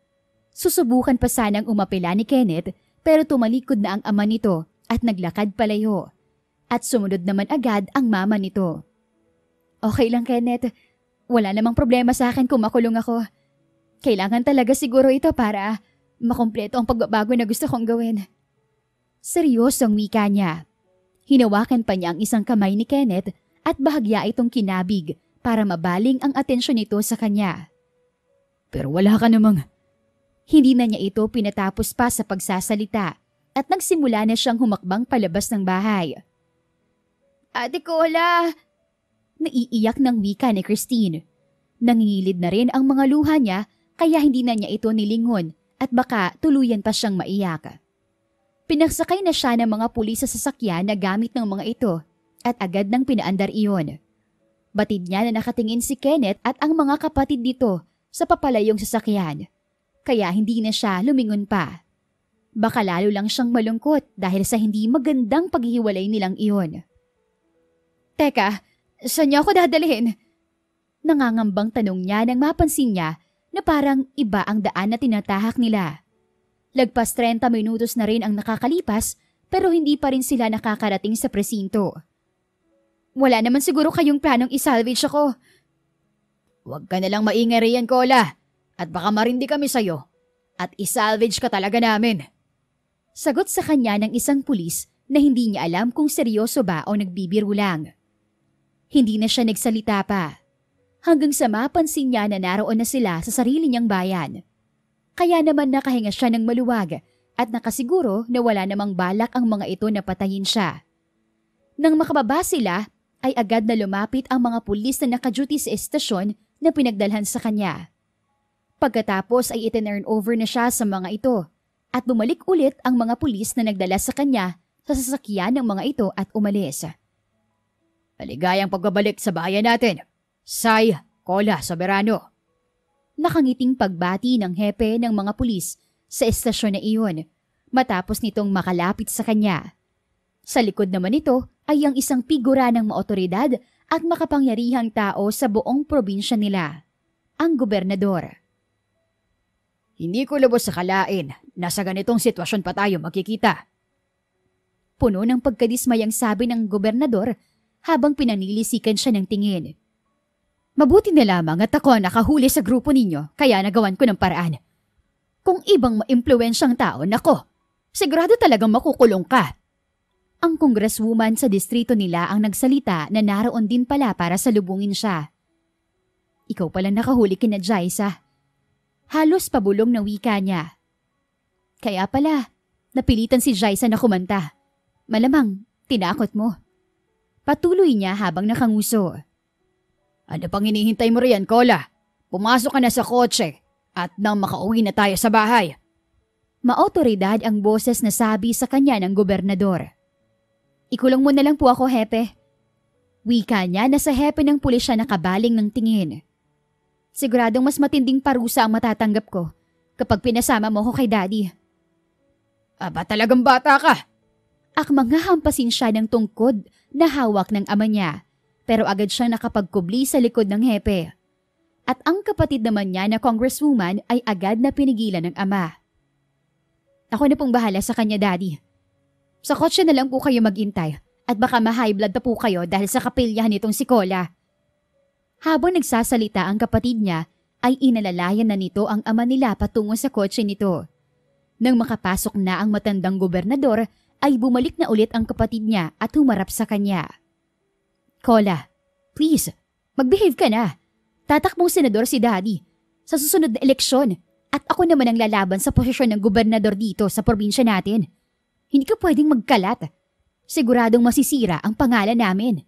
Speaker 1: susubukan pa sanang umapela ni Kenneth pero tumalikod na ang ama nito at naglakad palayo. At sumunod naman agad ang mama nito. Okay lang, Kenneth. Wala namang problema sa akin kung makulong ako. Kailangan talaga siguro ito para makumpleto ang pagbabago na gusto kong gawin. Seryosong wika niya. Hinawakan pa niya ang isang kamay ni Kenneth at bahagya itong kinabig para mabaling ang atensyon nito sa kanya.
Speaker 2: Pero wala ka namang...
Speaker 1: Hindi na niya ito pinatapos pa sa pagsasalita at nagsimula na siyang humakbang palabas ng bahay. Ate Cola! Naiiyak ng wika ni Christine. Nangingilid na rin ang mga luha niya kaya hindi na niya ito nilingon at baka tuluyan pa siyang maiyak. Pinagsakay na siya ng mga pulis sa sasakyan na gamit ng mga ito at agad nang pinaandar iyon. Batid niya na nakatingin si Kenneth at ang mga kapatid dito sa papalayong sasakyan. Kaya hindi na siya lumingon pa. Baka lalo lang siyang malungkot dahil sa hindi magandang paghihiwalay nilang iyon. Teka, saan niyo ako dadalhin? Nangangambang tanong niya nang mapansin niya na parang iba ang daan na tinatahak nila. Lagpas 30 minutos na rin ang nakakalipas pero hindi pa rin sila nakakarating sa presinto. Wala naman siguro kayong planong isalvage ako.
Speaker 2: Huwag ka nalang maingay riyan, Cola. At baka marindi kami sa'yo. At isalvage ka talaga namin.
Speaker 1: Sagot sa kanya ng isang pulis na hindi niya alam kung seryoso ba o nagbibiro lang. Hindi na siya nagsalita pa. Hanggang sa mapansin niya na naroon na sila sa sarili niyang bayan. Kaya naman nakahinga siya ng maluwag at nakasiguro na wala namang balak ang mga ito na patayin siya. Nang makababa sila, ay agad na lumapit ang mga pulis na nakaduty sa estasyon na pinagdalhan sa kanya. Pagkatapos ay itinurn over na siya sa mga ito at bumalik ulit ang mga pulis na nagdala sa kanya sa sasakyan ng mga ito at umalis.
Speaker 2: Maligayang pagbabalik sa bayan natin. Sai, Cola, Soberano.
Speaker 1: Nakangiting pagbati ng hepe ng mga pulis sa estasyon na iyon matapos nitong makalapit sa kanya. Sa likod naman nito ay ang isang figura ng maotoridad at makapangyarihang tao sa buong probinsya nila, ang gobernador.
Speaker 2: Hindi ko lubos sa kalain na sa ganitong sitwasyon pa tayo magkikita.
Speaker 1: Puno ng pagkadismayang sabi ng gobernador habang pinanilisikan siya ng tingin. Mabuti na lamang at ako nakahuli sa grupo ninyo kaya nagawan ko ng paraan. Kung ibang maimpluwensyang tao, nako, sigurado talagang makukulong ka. Ang congresswoman sa distrito nila ang nagsalita na naroon din pala para salubungin siya. Ikaw palang nakahuli kina Jaisa. Halos pabulong na wika niya. Kaya pala, napilitan si Jaisa na kumanta. Malamang, tinakot mo. Patuloy niya habang nakanguso.
Speaker 2: Ano pang hinihintay mo riyan, Cola? Pumasok ka na sa kotse at nang makauwi na tayo sa bahay.
Speaker 1: Maotoridad ang boses na sabi sa kanya ng gobernador. Ikulong mo na lang po ako, hepe. Wika niya na sa hepe ng pulis siya nakabaling ng tingin. Siguradong mas matinding parusa ang matatanggap ko kapag pinasama mo ko kay Daddy.
Speaker 2: Aba talagang bata ka.
Speaker 1: Akmang hahampasin siya ng tungkod na hawak ng ama niya pero agad siyang nakapagkubli sa likod ng hepe. At ang kapatid naman niya na congresswoman ay agad na pinigilan ng ama. Ako na pong bahala sa kanya, Daddy. Sa kotse na lang po kayo magintay at baka ma-high blood na po kayo dahil sa kapilyahan nitong si Cola. Habang nagsasalita ang kapatid niya ay inalalayan na nito ang ama nila patungo sa kotse nito. Nang makapasok na ang matandang gobernador ay bumalik na ulit ang kapatid niya at humarap sa kanya. Kola, please, magbehave ka na. Tatakbong senador si Daddy sa susunod na eleksyon at ako naman ang lalaban sa posisyon ng gobernador dito sa probinsya natin. Hindi ka pwedeng magkalat. Siguradong masisira ang pangalan namin.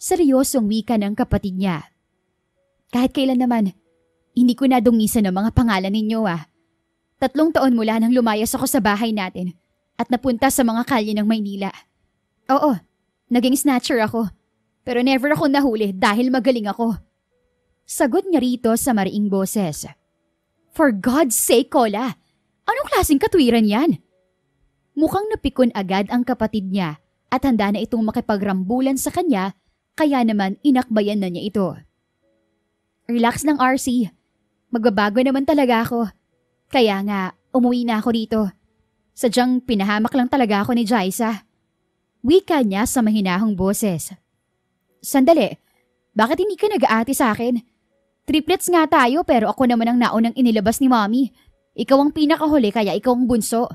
Speaker 1: Seryosong wika ng kapatid niya. Kahit kailan naman, hindi ko nadungisan ang mga pangalan ninyo 3 taon mula nang lumayas ako sa bahay natin at napunta sa mga kalye ng Maynila. Oo, naging snatcher ako. Pero never ako nahuli dahil magaling ako. Sagot niya rito sa mariing boses. For God's sake, Kola! Anong klaseng katwiran yan? Mukhang napikon agad ang kapatid niya at handa na itong makipagrambulan sa kanya, kaya naman inakbayan na niya ito. Relax lang, RC. Magbabago naman talaga ako. Kaya nga, umuwi na ako dito. Sadyang pinahamak lang talaga ako ni Jaisa. Wika niya sa mahinahong boses. Sandali, bakit hindi ka nag-aati sa akin? Triplets nga tayo pero ako naman ang naunang inilabas ni Mommy. Ikaw ang pinakahuli kaya ikaw ang bunso.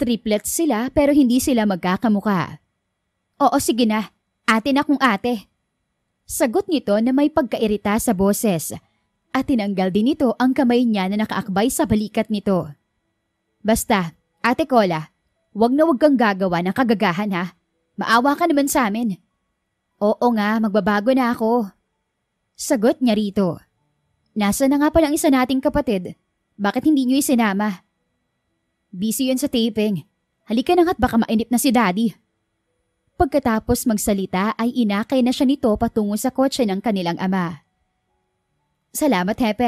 Speaker 1: Triplets sila pero hindi sila magkakamuka. Oo, sige na. Ate na kung ate. Sagot nito na may pagkairita sa boses at tinanggal din nito ang kamay niya na nakaakbay sa balikat nito. Basta, Ate Kola, wag na wag kang gagawa ng kagagahan ha. Maawa ka naman sa amin. Oo nga, magbabago na ako. Sagot niya rito. Nasa na nga pala ang isa nating kapatid. Bakit hindi niyo isinama? Busy yun sa taping. Halika na nga't baka mainip na si Daddy. Pagkatapos magsalita ay inakay na siya nito patungo sa kotse ng kanilang ama. Salamat, Hepe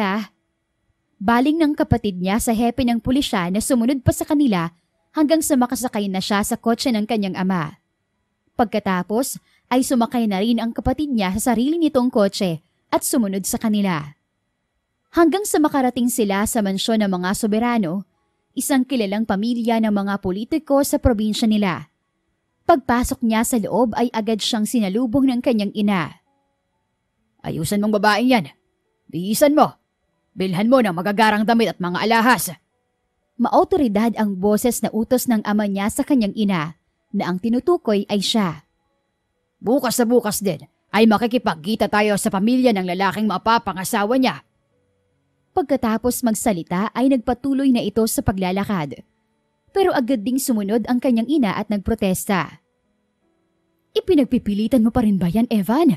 Speaker 1: Baling ng kapatid niya sa hepe ng pulisya na sumunod pa sa kanila hanggang sa makasakay na siya sa kotse ng kanyang ama. Pagkatapos ay sumakay na rin ang kapatid niya sa sarili nitong kotse at sumunod sa kanila. Hanggang sa makarating sila sa mansyon ng mga soberano, isang kilalang pamilya ng mga politiko sa probinsya nila. Pagpasok niya sa loob ay agad siyang sinalubong ng kanyang ina. Ayusan mong babaeng yan. Bihisan mo. Bilhan mo ng magagarang damit at mga alahas. Maotoridad ang boses na utos ng ama niya sa kanyang ina na ang tinutukoy ay siya. Bukas sa bukas din ay makikipagkita tayo sa pamilya ng lalaking mapapangasawa niya. Pagkatapos magsalita ay nagpatuloy na ito sa paglalakad. Pero agad ding sumunod ang kanyang ina at nagprotesta. Ipinagpipilitan mo pa rin ba yan, Evan?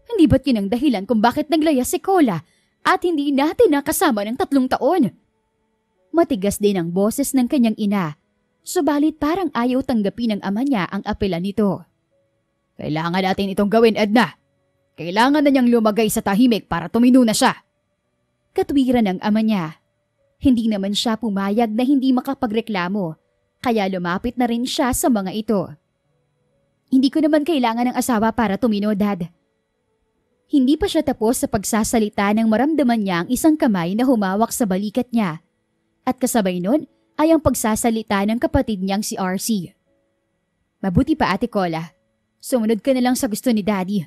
Speaker 1: Hindi ba't yun ang dahilan kung bakit naglaya si Kola at hindi natin nakasama ng 3 taon? Matigas din ang boses ng kanyang ina, subalit parang ayaw tanggapin ng ama niya ang apela nito. Kailangan natin itong gawin, Edna. Kailangan na niyang lumagay sa tahimik para tumino na siya. Katwiran ng ama niya. Hindi naman siya pumayag na hindi makapagreklamo, kaya lumapit na rin siya sa mga ito. Hindi ko naman kailangan ng asawa para tumino, Dad. Hindi pa siya tapos sa pagsasalita nang maramdaman niya ang isang kamay na humawak sa balikat niya. At kasabay nun ay ang pagsasalita ng kapatid niyang si RC. Mabuti pa, Ate Kola. Sumunod ka na lang sa gusto ni Daddy.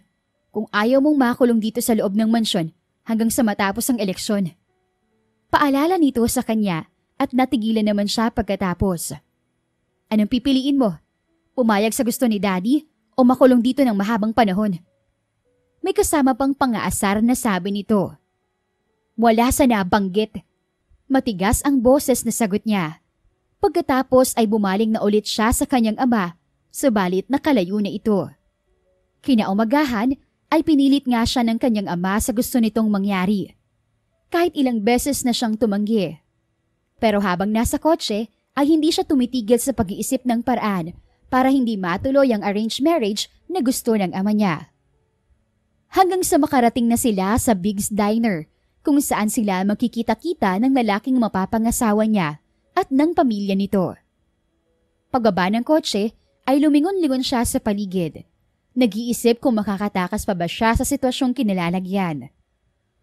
Speaker 1: Kung ayaw mong makulong dito sa loob ng mansyon hanggang sa matapos ang eleksyon. Paalala nito sa kanya at natigilan naman siya pagkatapos. Anong pipiliin mo? Pumayag sa gusto ni Daddy o makulong dito ng mahabang panahon? May kasama pang pangaasar na sabi nito. Wala sa nabanggit. Matigas ang boses na sagot niya. Pagkatapos ay bumaling na ulit siya sa kanyang ama, subalit nakalayo na ito. Kinaumagahan ay pinilit nga siya ng kanyang ama sa gusto nitong mangyari. Kahit ilang beses na siyang tumanggi. Pero habang nasa kotse ay hindi siya tumitigil sa pag-iisip ng paraan para hindi matuloy ang arranged marriage na gusto ng ama niya. Hanggang sa makarating na sila sa Big's Diner kung saan sila magkikita-kita ng lalaking mapapangasawa niya at ng pamilya nito. Pagbaba ng kotse ay lumingon-lingon siya sa paligid. Nag-iisip kung makakatakas pa ba siya sa sitwasyong kinilalagyan.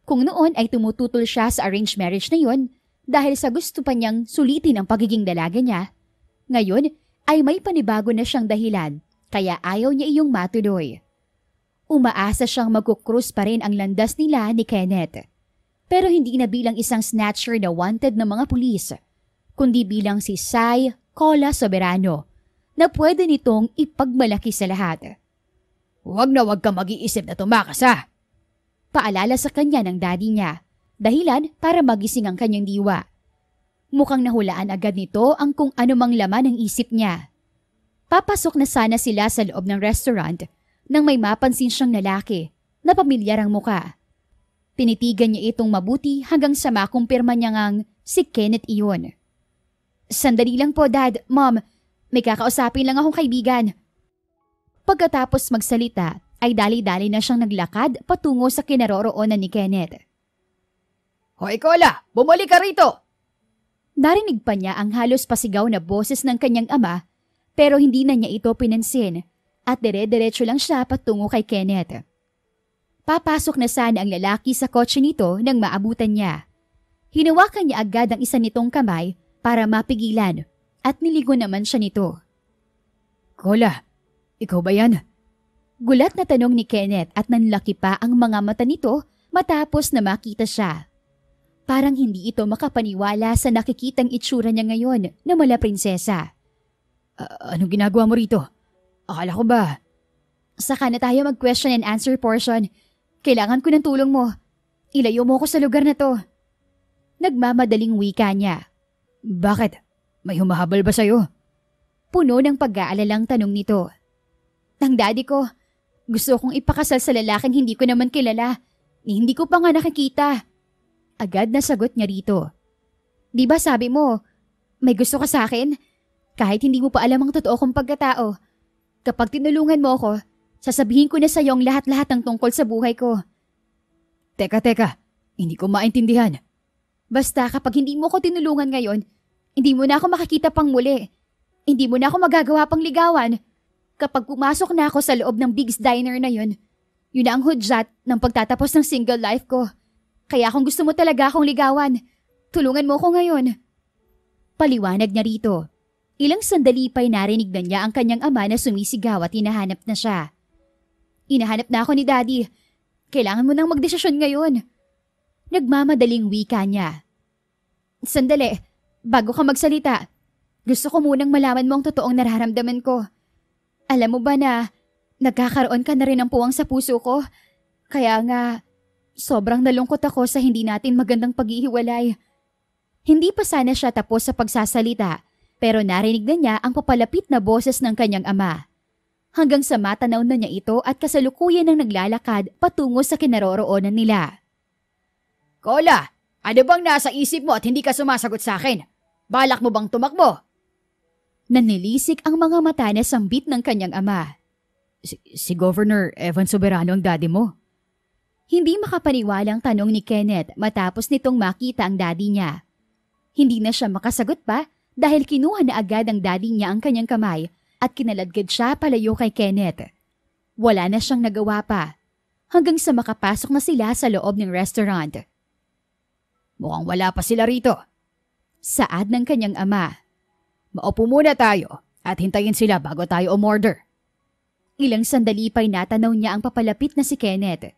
Speaker 1: Kung noon ay tumututol siya sa arranged marriage na yun dahil sa gusto pa niyang sulitin ang pagiging dalaga niya, ngayon ay may panibago na siyang dahilan kaya ayaw niya iyong matuloy. Umaasa siyang magkukrus pa rin ang landas nila ni Kenneth. Pero hindi na bilang isang snatcher na wanted ng mga pulis, kundi bilang si Sai Kola Soberano na pwede nitong ipagmalaki sa lahat.
Speaker 2: Huwag na huwag ka mag-iisip na tumakas ha.
Speaker 1: Paalala sa kanya ng daddy niya, dahilan para magising ang kanyang diwa. Mukhang nahulaan agad nito ang kung anumang laman ng isip niya. Papasok na sana sila sa loob ng restaurant nang may mapansin siyang lalaki na pamilyar ang muka. Tinitigan niya itong mabuti hanggang sa makumpirma niya ngang si Kenneth iyon. Sandali lang po, Dad, Mom. May kakausapin lang akong kaibigan. Pagkatapos magsalita, ay dali-dali na siyang naglakad patungo sa kinaroroonan ni Kenneth.
Speaker 2: Hoy Cola, bumalik ka rito!
Speaker 1: Narinig pa niya ang halos pasigaw na boses ng kanyang ama pero hindi na niya ito pinansin at dire-diretso lang siya patungo kay Kenneth. Papasok na sana ang lalaki sa kotse nito nang maabutan niya. Hinawakan niya agad ang isa nitong kamay para mapigilan at niligo naman siya nito.
Speaker 2: Cola, ikaw ba yan?
Speaker 1: Gulat na tanong ni Kenneth at nanlaki pa ang mga mata nito matapos na makita siya. Parang hindi ito makapaniwala sa nakikitang itsura niya ngayon na mala prinsesa.
Speaker 2: Anong ginagawa mo rito? Akala ko ba?
Speaker 1: Saka na tayo mag-question and answer portion. Kailangan ko ng tulong mo. Ilayo mo ko sa lugar na to. Nagmamadaling wika niya.
Speaker 2: Bakit? May humahabol ba sa'yo?
Speaker 1: Puno ng pag-aalalang tanong nito. Ang daddy ko, gusto kong ipakasal sa lalaking hindi ko naman kilala. Hindi ko pa nga nakikita. Agad na sagot niya rito. Di ba sabi mo, may gusto ka sa akin? Kahit hindi mo pa alam ang totoo kong pagkatao. Kapag tinulungan mo ako, sasabihin ko na sa iyo ang lahat-lahat ng tungkol sa buhay ko.
Speaker 2: Teka, hindi ko maintindihan.
Speaker 1: Basta kapag hindi mo ko tinulungan ngayon, hindi mo na ako makikita pang muli. Hindi mo na ako magagawa pang ligawan. Kapag pumasok na ako sa loob ng Big's Diner na yun na ang hudyat ng pagtatapos ng single life ko. Kaya kung gusto mo talaga akong ligawan, tulungan mo ko ngayon. Paliwanag niya rito. Ilang sandali pa'y narinig na niya ang kanyang ama na sumisigaw at hinahanap na siya. Hinahanap na ako ni Daddy. Kailangan mo nang magdesisyon ngayon. Nagmamadaling wika niya. Sandali, bago ka magsalita, gusto ko munang malaman mo ang totoong nararamdaman ko. Alam mo ba na nagkakaroon ka na rin ng puwang sa puso ko? Kaya nga, sobrang nalungkot ako sa hindi natin magandang paghihiwalay. Hindi pa sana siya tapos sa pagsasalita, pero narinig na niya ang papalapit na boses ng kanyang ama. Hanggang sa matanaw na niya ito at kasalukuyan ng naglalakad patungo sa kinaroroonan nila.
Speaker 2: Cola, ano bang nasa isip mo at hindi ka sumasagot sa akin? Balak mo bang tumakbo?
Speaker 1: Nanilisik ang mga mata na sambit ng kanyang ama.
Speaker 2: Si Governor Evan Soberano ang daddy mo?
Speaker 1: Hindi makapaniwalang tanong ni Kenneth matapos nitong makita ang daddy niya. Hindi na siya makasagot pa dahil kinuha na agad ng daddy niya ang kanyang kamay at kinaladkad siya palayo kay Kenneth. Wala na siyang nagawa pa hanggang sa makapasok na sila sa loob ng restaurant.
Speaker 2: Mukhang wala pa sila rito.
Speaker 1: Saad ng kanyang ama.
Speaker 2: Maupo muna tayo at hintayin sila bago tayo umorder.
Speaker 1: Ilang sandali pa'y natanaw niya ang papalapit na si Kenneth.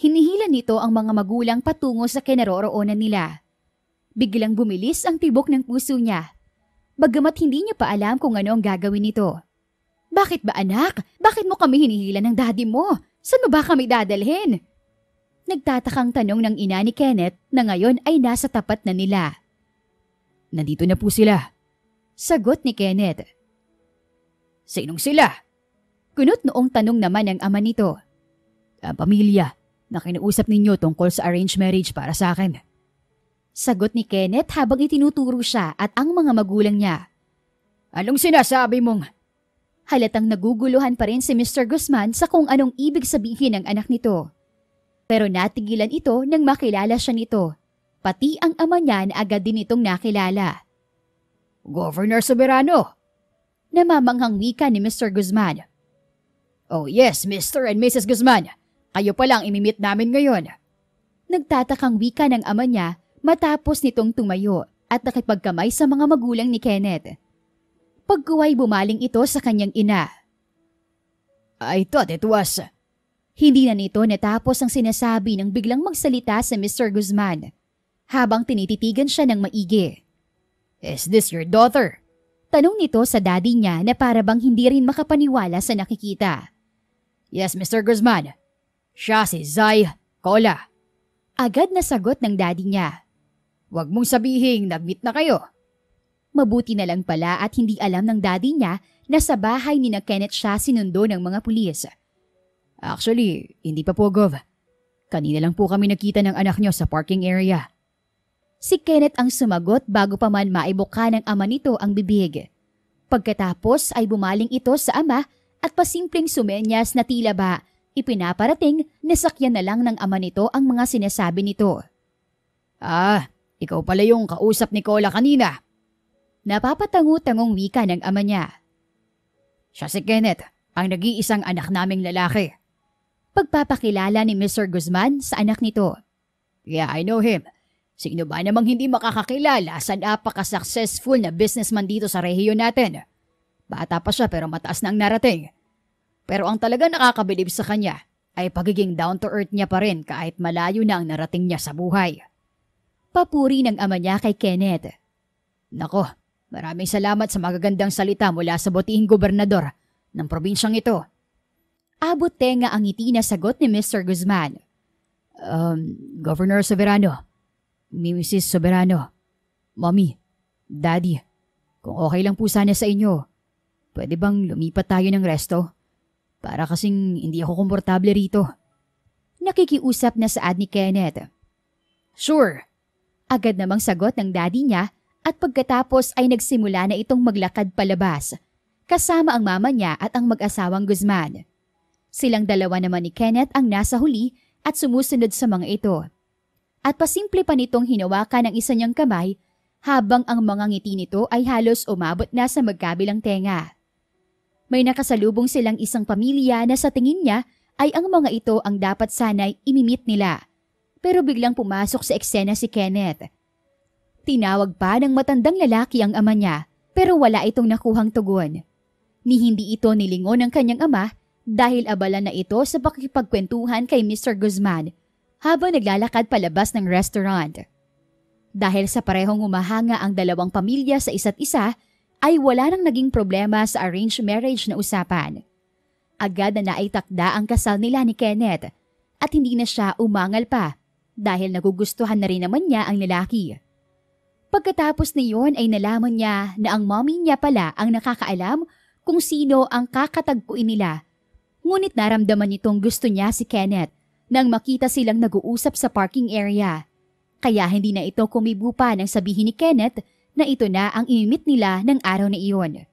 Speaker 1: Hinihila nito ang mga magulang patungo sa kinaroroonan nila. Biglang bumilis ang tibok ng puso niya. Bagamat hindi niya pa alam kung ano ang gagawin nito. Bakit ba anak? Bakit mo kami hinihila ng daddy mo? Saan mo ba kami dadalhin? Nagtatakang tanong ng ina ni Kenneth na ngayon ay nasa tapat na nila.
Speaker 2: Nandito na po sila.
Speaker 1: Sagot ni Kenneth.
Speaker 2: Sinong sila?
Speaker 1: Kunot noong tanong naman ng ama nito.
Speaker 2: Ang pamilya na kinausap ninyo tungkol sa arranged marriage para sa akin.
Speaker 1: Sagot ni Kenneth habang itinuturo siya at ang mga magulang niya.
Speaker 2: Anong sinasabi mong?
Speaker 1: Halatang naguguluhan pa rin si Mr. Guzman sa kung anong ibig sabihin ng anak nito. Pero natigilan ito nang makilala siya nito. Pati ang ama niya na agad din itong nakilala.
Speaker 2: Governor Soberano.
Speaker 1: Namamanghang wika ni Mr. Guzman.
Speaker 2: Oh yes, Mr. and Mrs. Guzman. Kayo pa lang imimit namin ngayon.
Speaker 1: Nagtatakang wika ng ama niya matapos nitong tumayo at nakipagkamay sa mga magulang ni Kenneth. Pagkuway bumaling ito sa kanyang ina.
Speaker 2: I thought it was...
Speaker 1: Hindi na nito natapos ang sinasabi nang biglang magsalita si Mr. Guzman habang tinititigan siya ng maigi.
Speaker 2: Is this your daughter?
Speaker 1: Tanong nito sa daddy niya na para bang hindi rin makapaniwala sa nakikita.
Speaker 2: Yes, Mr. Guzman. Siya si Zai Cola.
Speaker 1: Agad na sagot ng daddy niya.
Speaker 2: Huwag mong sabihing nag-meet na kayo.
Speaker 1: Mabuti na lang pala at hindi alam ng daddy niya na sa bahay ni na Kenneth siya sinundo ng mga pulis.
Speaker 2: Actually, hindi pa po, Gov. Kanina lang po kami nakita ng anak niyo sa parking area.
Speaker 1: Si Kenneth ang sumagot bago pa man maibuka ng ama nito ang bibig. Pagkatapos ay bumaling ito sa ama at pasimpleng sumenyas na tila ba ipinaparating na sakyan na lang ng ama nito ang mga sinasabi nito.
Speaker 2: Ikaw pala yung kausap ni Cola kanina.
Speaker 1: Napapatangu-tangong wika ng ama niya.
Speaker 2: Siya si Kenneth, ang nag-iisang anak naming lalaki.
Speaker 1: Pagpapakilala ni Mr. Guzman sa anak nito.
Speaker 2: Yeah, I know him. Sino ba namang hindi makakakilala sa napaka-successful na businessman dito sa rehiyon natin? Bata pa siya pero mataas na ang narating. Pero ang talaga nakakabilib sa kanya ay pagiging down-to-earth niya pa rin kahit malayo na ang narating niya sa buhay.
Speaker 1: Papuri ng ama niya kay Kenneth.
Speaker 2: Nako, maraming salamat sa magagandang salita mula sa butihing gobernador ng probinsyang ito.
Speaker 1: Abot tenga ang ngiti na sagot ni Mr. Guzman.
Speaker 2: Governor Soberano, Mrs. Soberano, Mommy, Daddy, kung okay lang po sana sa inyo, pwede bang lumipat tayo ng resto? Para kasing hindi ako komportable rito.
Speaker 1: Nakikiusap na saad ni Kenneth.
Speaker 2: Sure.
Speaker 1: Agad namang sagot ng daddy niya at pagkatapos ay nagsimula na itong maglakad palabas, kasama ang mama niya at ang mag-asawang Guzman. Silang dalawa naman ni Kenneth ang nasa huli at sumusunod sa mga ito. At pasimple pa nitong hinawakan ang isa niyang kamay habang ang mga ngiti nito ay halos umabot na sa magkabilang tenga. May nakasalubong silang isang pamilya na sa tingin niya ay ang mga ito ang dapat sana'y imimit nila. Pero biglang pumasok sa eksena si Kenneth. Tinawag pa ng matandang lalaki ang ama niya pero wala itong nakuhang tugon. Ni hindi ito nilingon ng kanyang ama dahil abala na ito sa pakikipagkwentuhan kay Mr. Guzman habang naglalakad palabas ng restaurant. Dahil sa parehong humahanga ang dalawang pamilya sa isa't isa, ay wala nang naging problema sa arranged marriage na usapan. Agad na naitakda ang kasal nila ni Kenneth at hindi na siya umangal pa dahil nagugustuhan na rin naman niya ang lalaki. Pagkatapos niyon ay nalaman niya na ang mommy niya pala ang nakakaalam kung sino ang kakatagpuin nila. Ngunit naramdaman nitong gusto niya si Kenneth nang makita silang nag-uusap sa parking area. Kaya hindi na ito kumibo pa nang sabihin ni Kenneth na ito na ang imimit nila ng araw na iyon.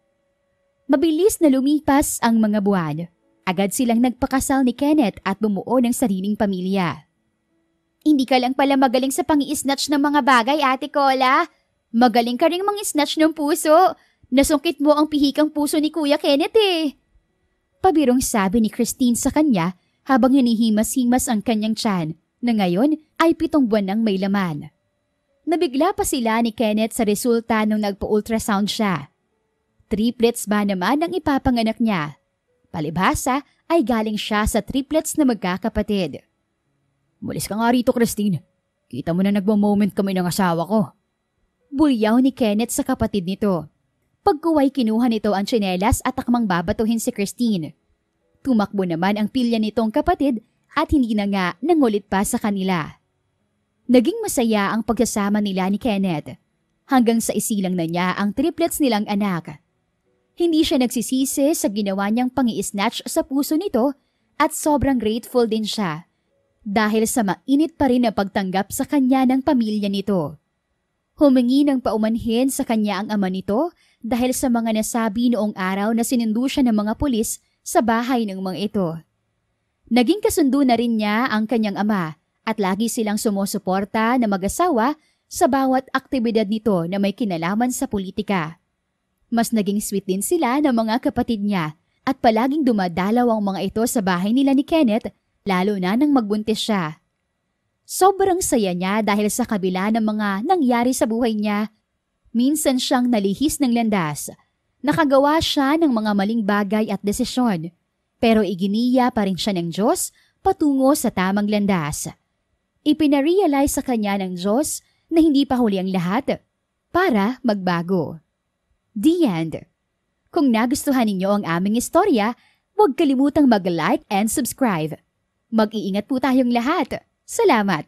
Speaker 1: Mabilis na lumipas ang mga buwan. Agad silang nagpakasal ni Kenneth at bumuo ng sariling pamilya. Hindi ka lang pala magaling sa pang-i-snatch ng mga bagay, Ate Cola. Magaling ka ring mang-snatch ng puso. Nasungkit mo ang pihikang puso ni Kuya Kenneth eh. Pabirong sabi ni Christine sa kanya habang hinihimas-himas ang kanyang tiyan na ngayon ay 7 buwan nang may laman. Nabigla pa sila ni Kenneth sa resulta nung nagpo-ultrasound siya. Triplets ba naman ang ipapanganak niya? Palibhasa ay galing siya sa triplets na magkakapatid.
Speaker 2: Mulis ka nga rito, Christine. Kita mo na nagmo-moment kami ng asawa ko.
Speaker 1: Bulyaw ni Kenneth sa kapatid nito. Pagkuway kinuha nito ang tsinelas at takmang babatuhin si Christine. Tumakbo naman ang pilya nitong kapatid at hindi na nga nangulit pa sa kanila. Naging masaya ang pagsasama nila ni Kenneth hanggang sa isilang na niya ang triplets nilang anak. Hindi siya nagsisisi sa ginawa niyang pang-i-snatch sa puso nito at sobrang grateful din siya dahil sa mainit pa rin na pagtanggap sa kanya ng pamilya nito. Humingi ng paumanhin sa kanya ang ama nito dahil sa mga nasabi noong araw na sinundo siya ng mga pulis sa bahay ng mga ito. Naging kasundo na rin niya ang kanyang ama at lagi silang sumusuporta na mag-asawa sa bawat aktibidad nito na may kinalaman sa politika. Mas naging sweet din sila ng mga kapatid niya at palaging dumadalaw ang mga ito sa bahay nila ni Kenneth lalo na nang magbuntis siya. Sobrang saya niya dahil sa kabila ng mga nangyari sa buhay niya, minsan siyang nalihis ng landas. Nakagawa siya ng mga maling bagay at desisyon, pero iginiya pa rin siya ng Diyos patungo sa tamang landas. Ipinarealize sa kanya ng Diyos na hindi pa huli ang lahat para magbago. The end. Kung nagustuhan ninyo ang aming istorya, huwag kalimutang mag-like and subscribe. Mag-iingat po tayong lahat. Salamat!